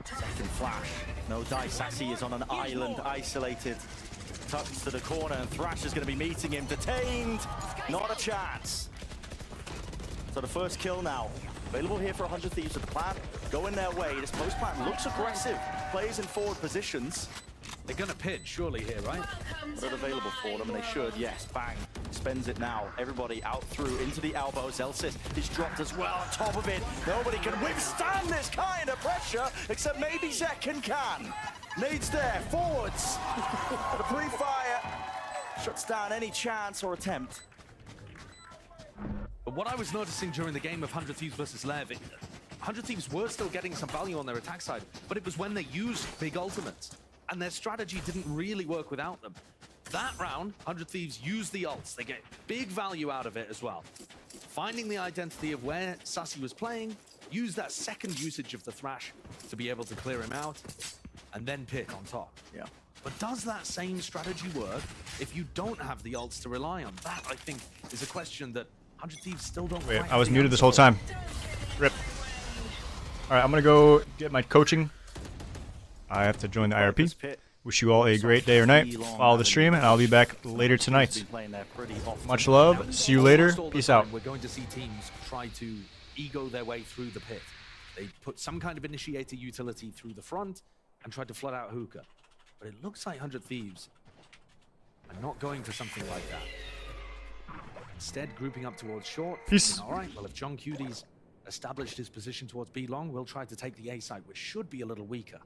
Second flash. No dice. Sassy is on an island, isolated. Tucks to the corner, and Thrash is going to be meeting him. Detained. Not a chance. So the first kill now. Available here for 100 Thieves with the plan going their way. This post plan looks aggressive. Plays in forward positions. They're going to pit, surely, here, right? But it's available for them, and they should. Yes, Bang spends it now. Everybody out through into the elbow. Zelsis is dropped as well on top of it. Nobody can withstand this kind of pressure, except maybe Zekken can. Nades there, forwards. The pre-fire shuts down any chance or attempt. But what I was noticing during the game of 100 Thieves versus Lev, 100 Thieves were still getting some value on their attack side, but it was when they used big ultimates, and their strategy didn't really work without them. That round, 100 Thieves used the ults. They get big value out of it as well. Finding the identity of where Sassy was playing, use that second usage of the Thrash to be able to clear him out, and then pick on top. Yeah. But does that same strategy work if you don't have the ults to rely on? That, I think, is a question that 100 Thieves still don't Wait, quite I was have the muted this answer whole for. time. Rip. Alright, I'm gonna go get my coaching. I have to join the IRP. Wish you all a great day or night. Follow the stream, and I'll be back later tonight. Much love. See you later. Peace out. We're going to see teams try to ego their way through the pit. They put some kind of initiator utility through the front and try to flood out hookah. But it looks like 100 Thieves are not going for something like that. Instead, grouping up towards short. Peace. All right, well, if John Cudy's established his position towards B long, we'll try to take the A side, which should be a little weaker.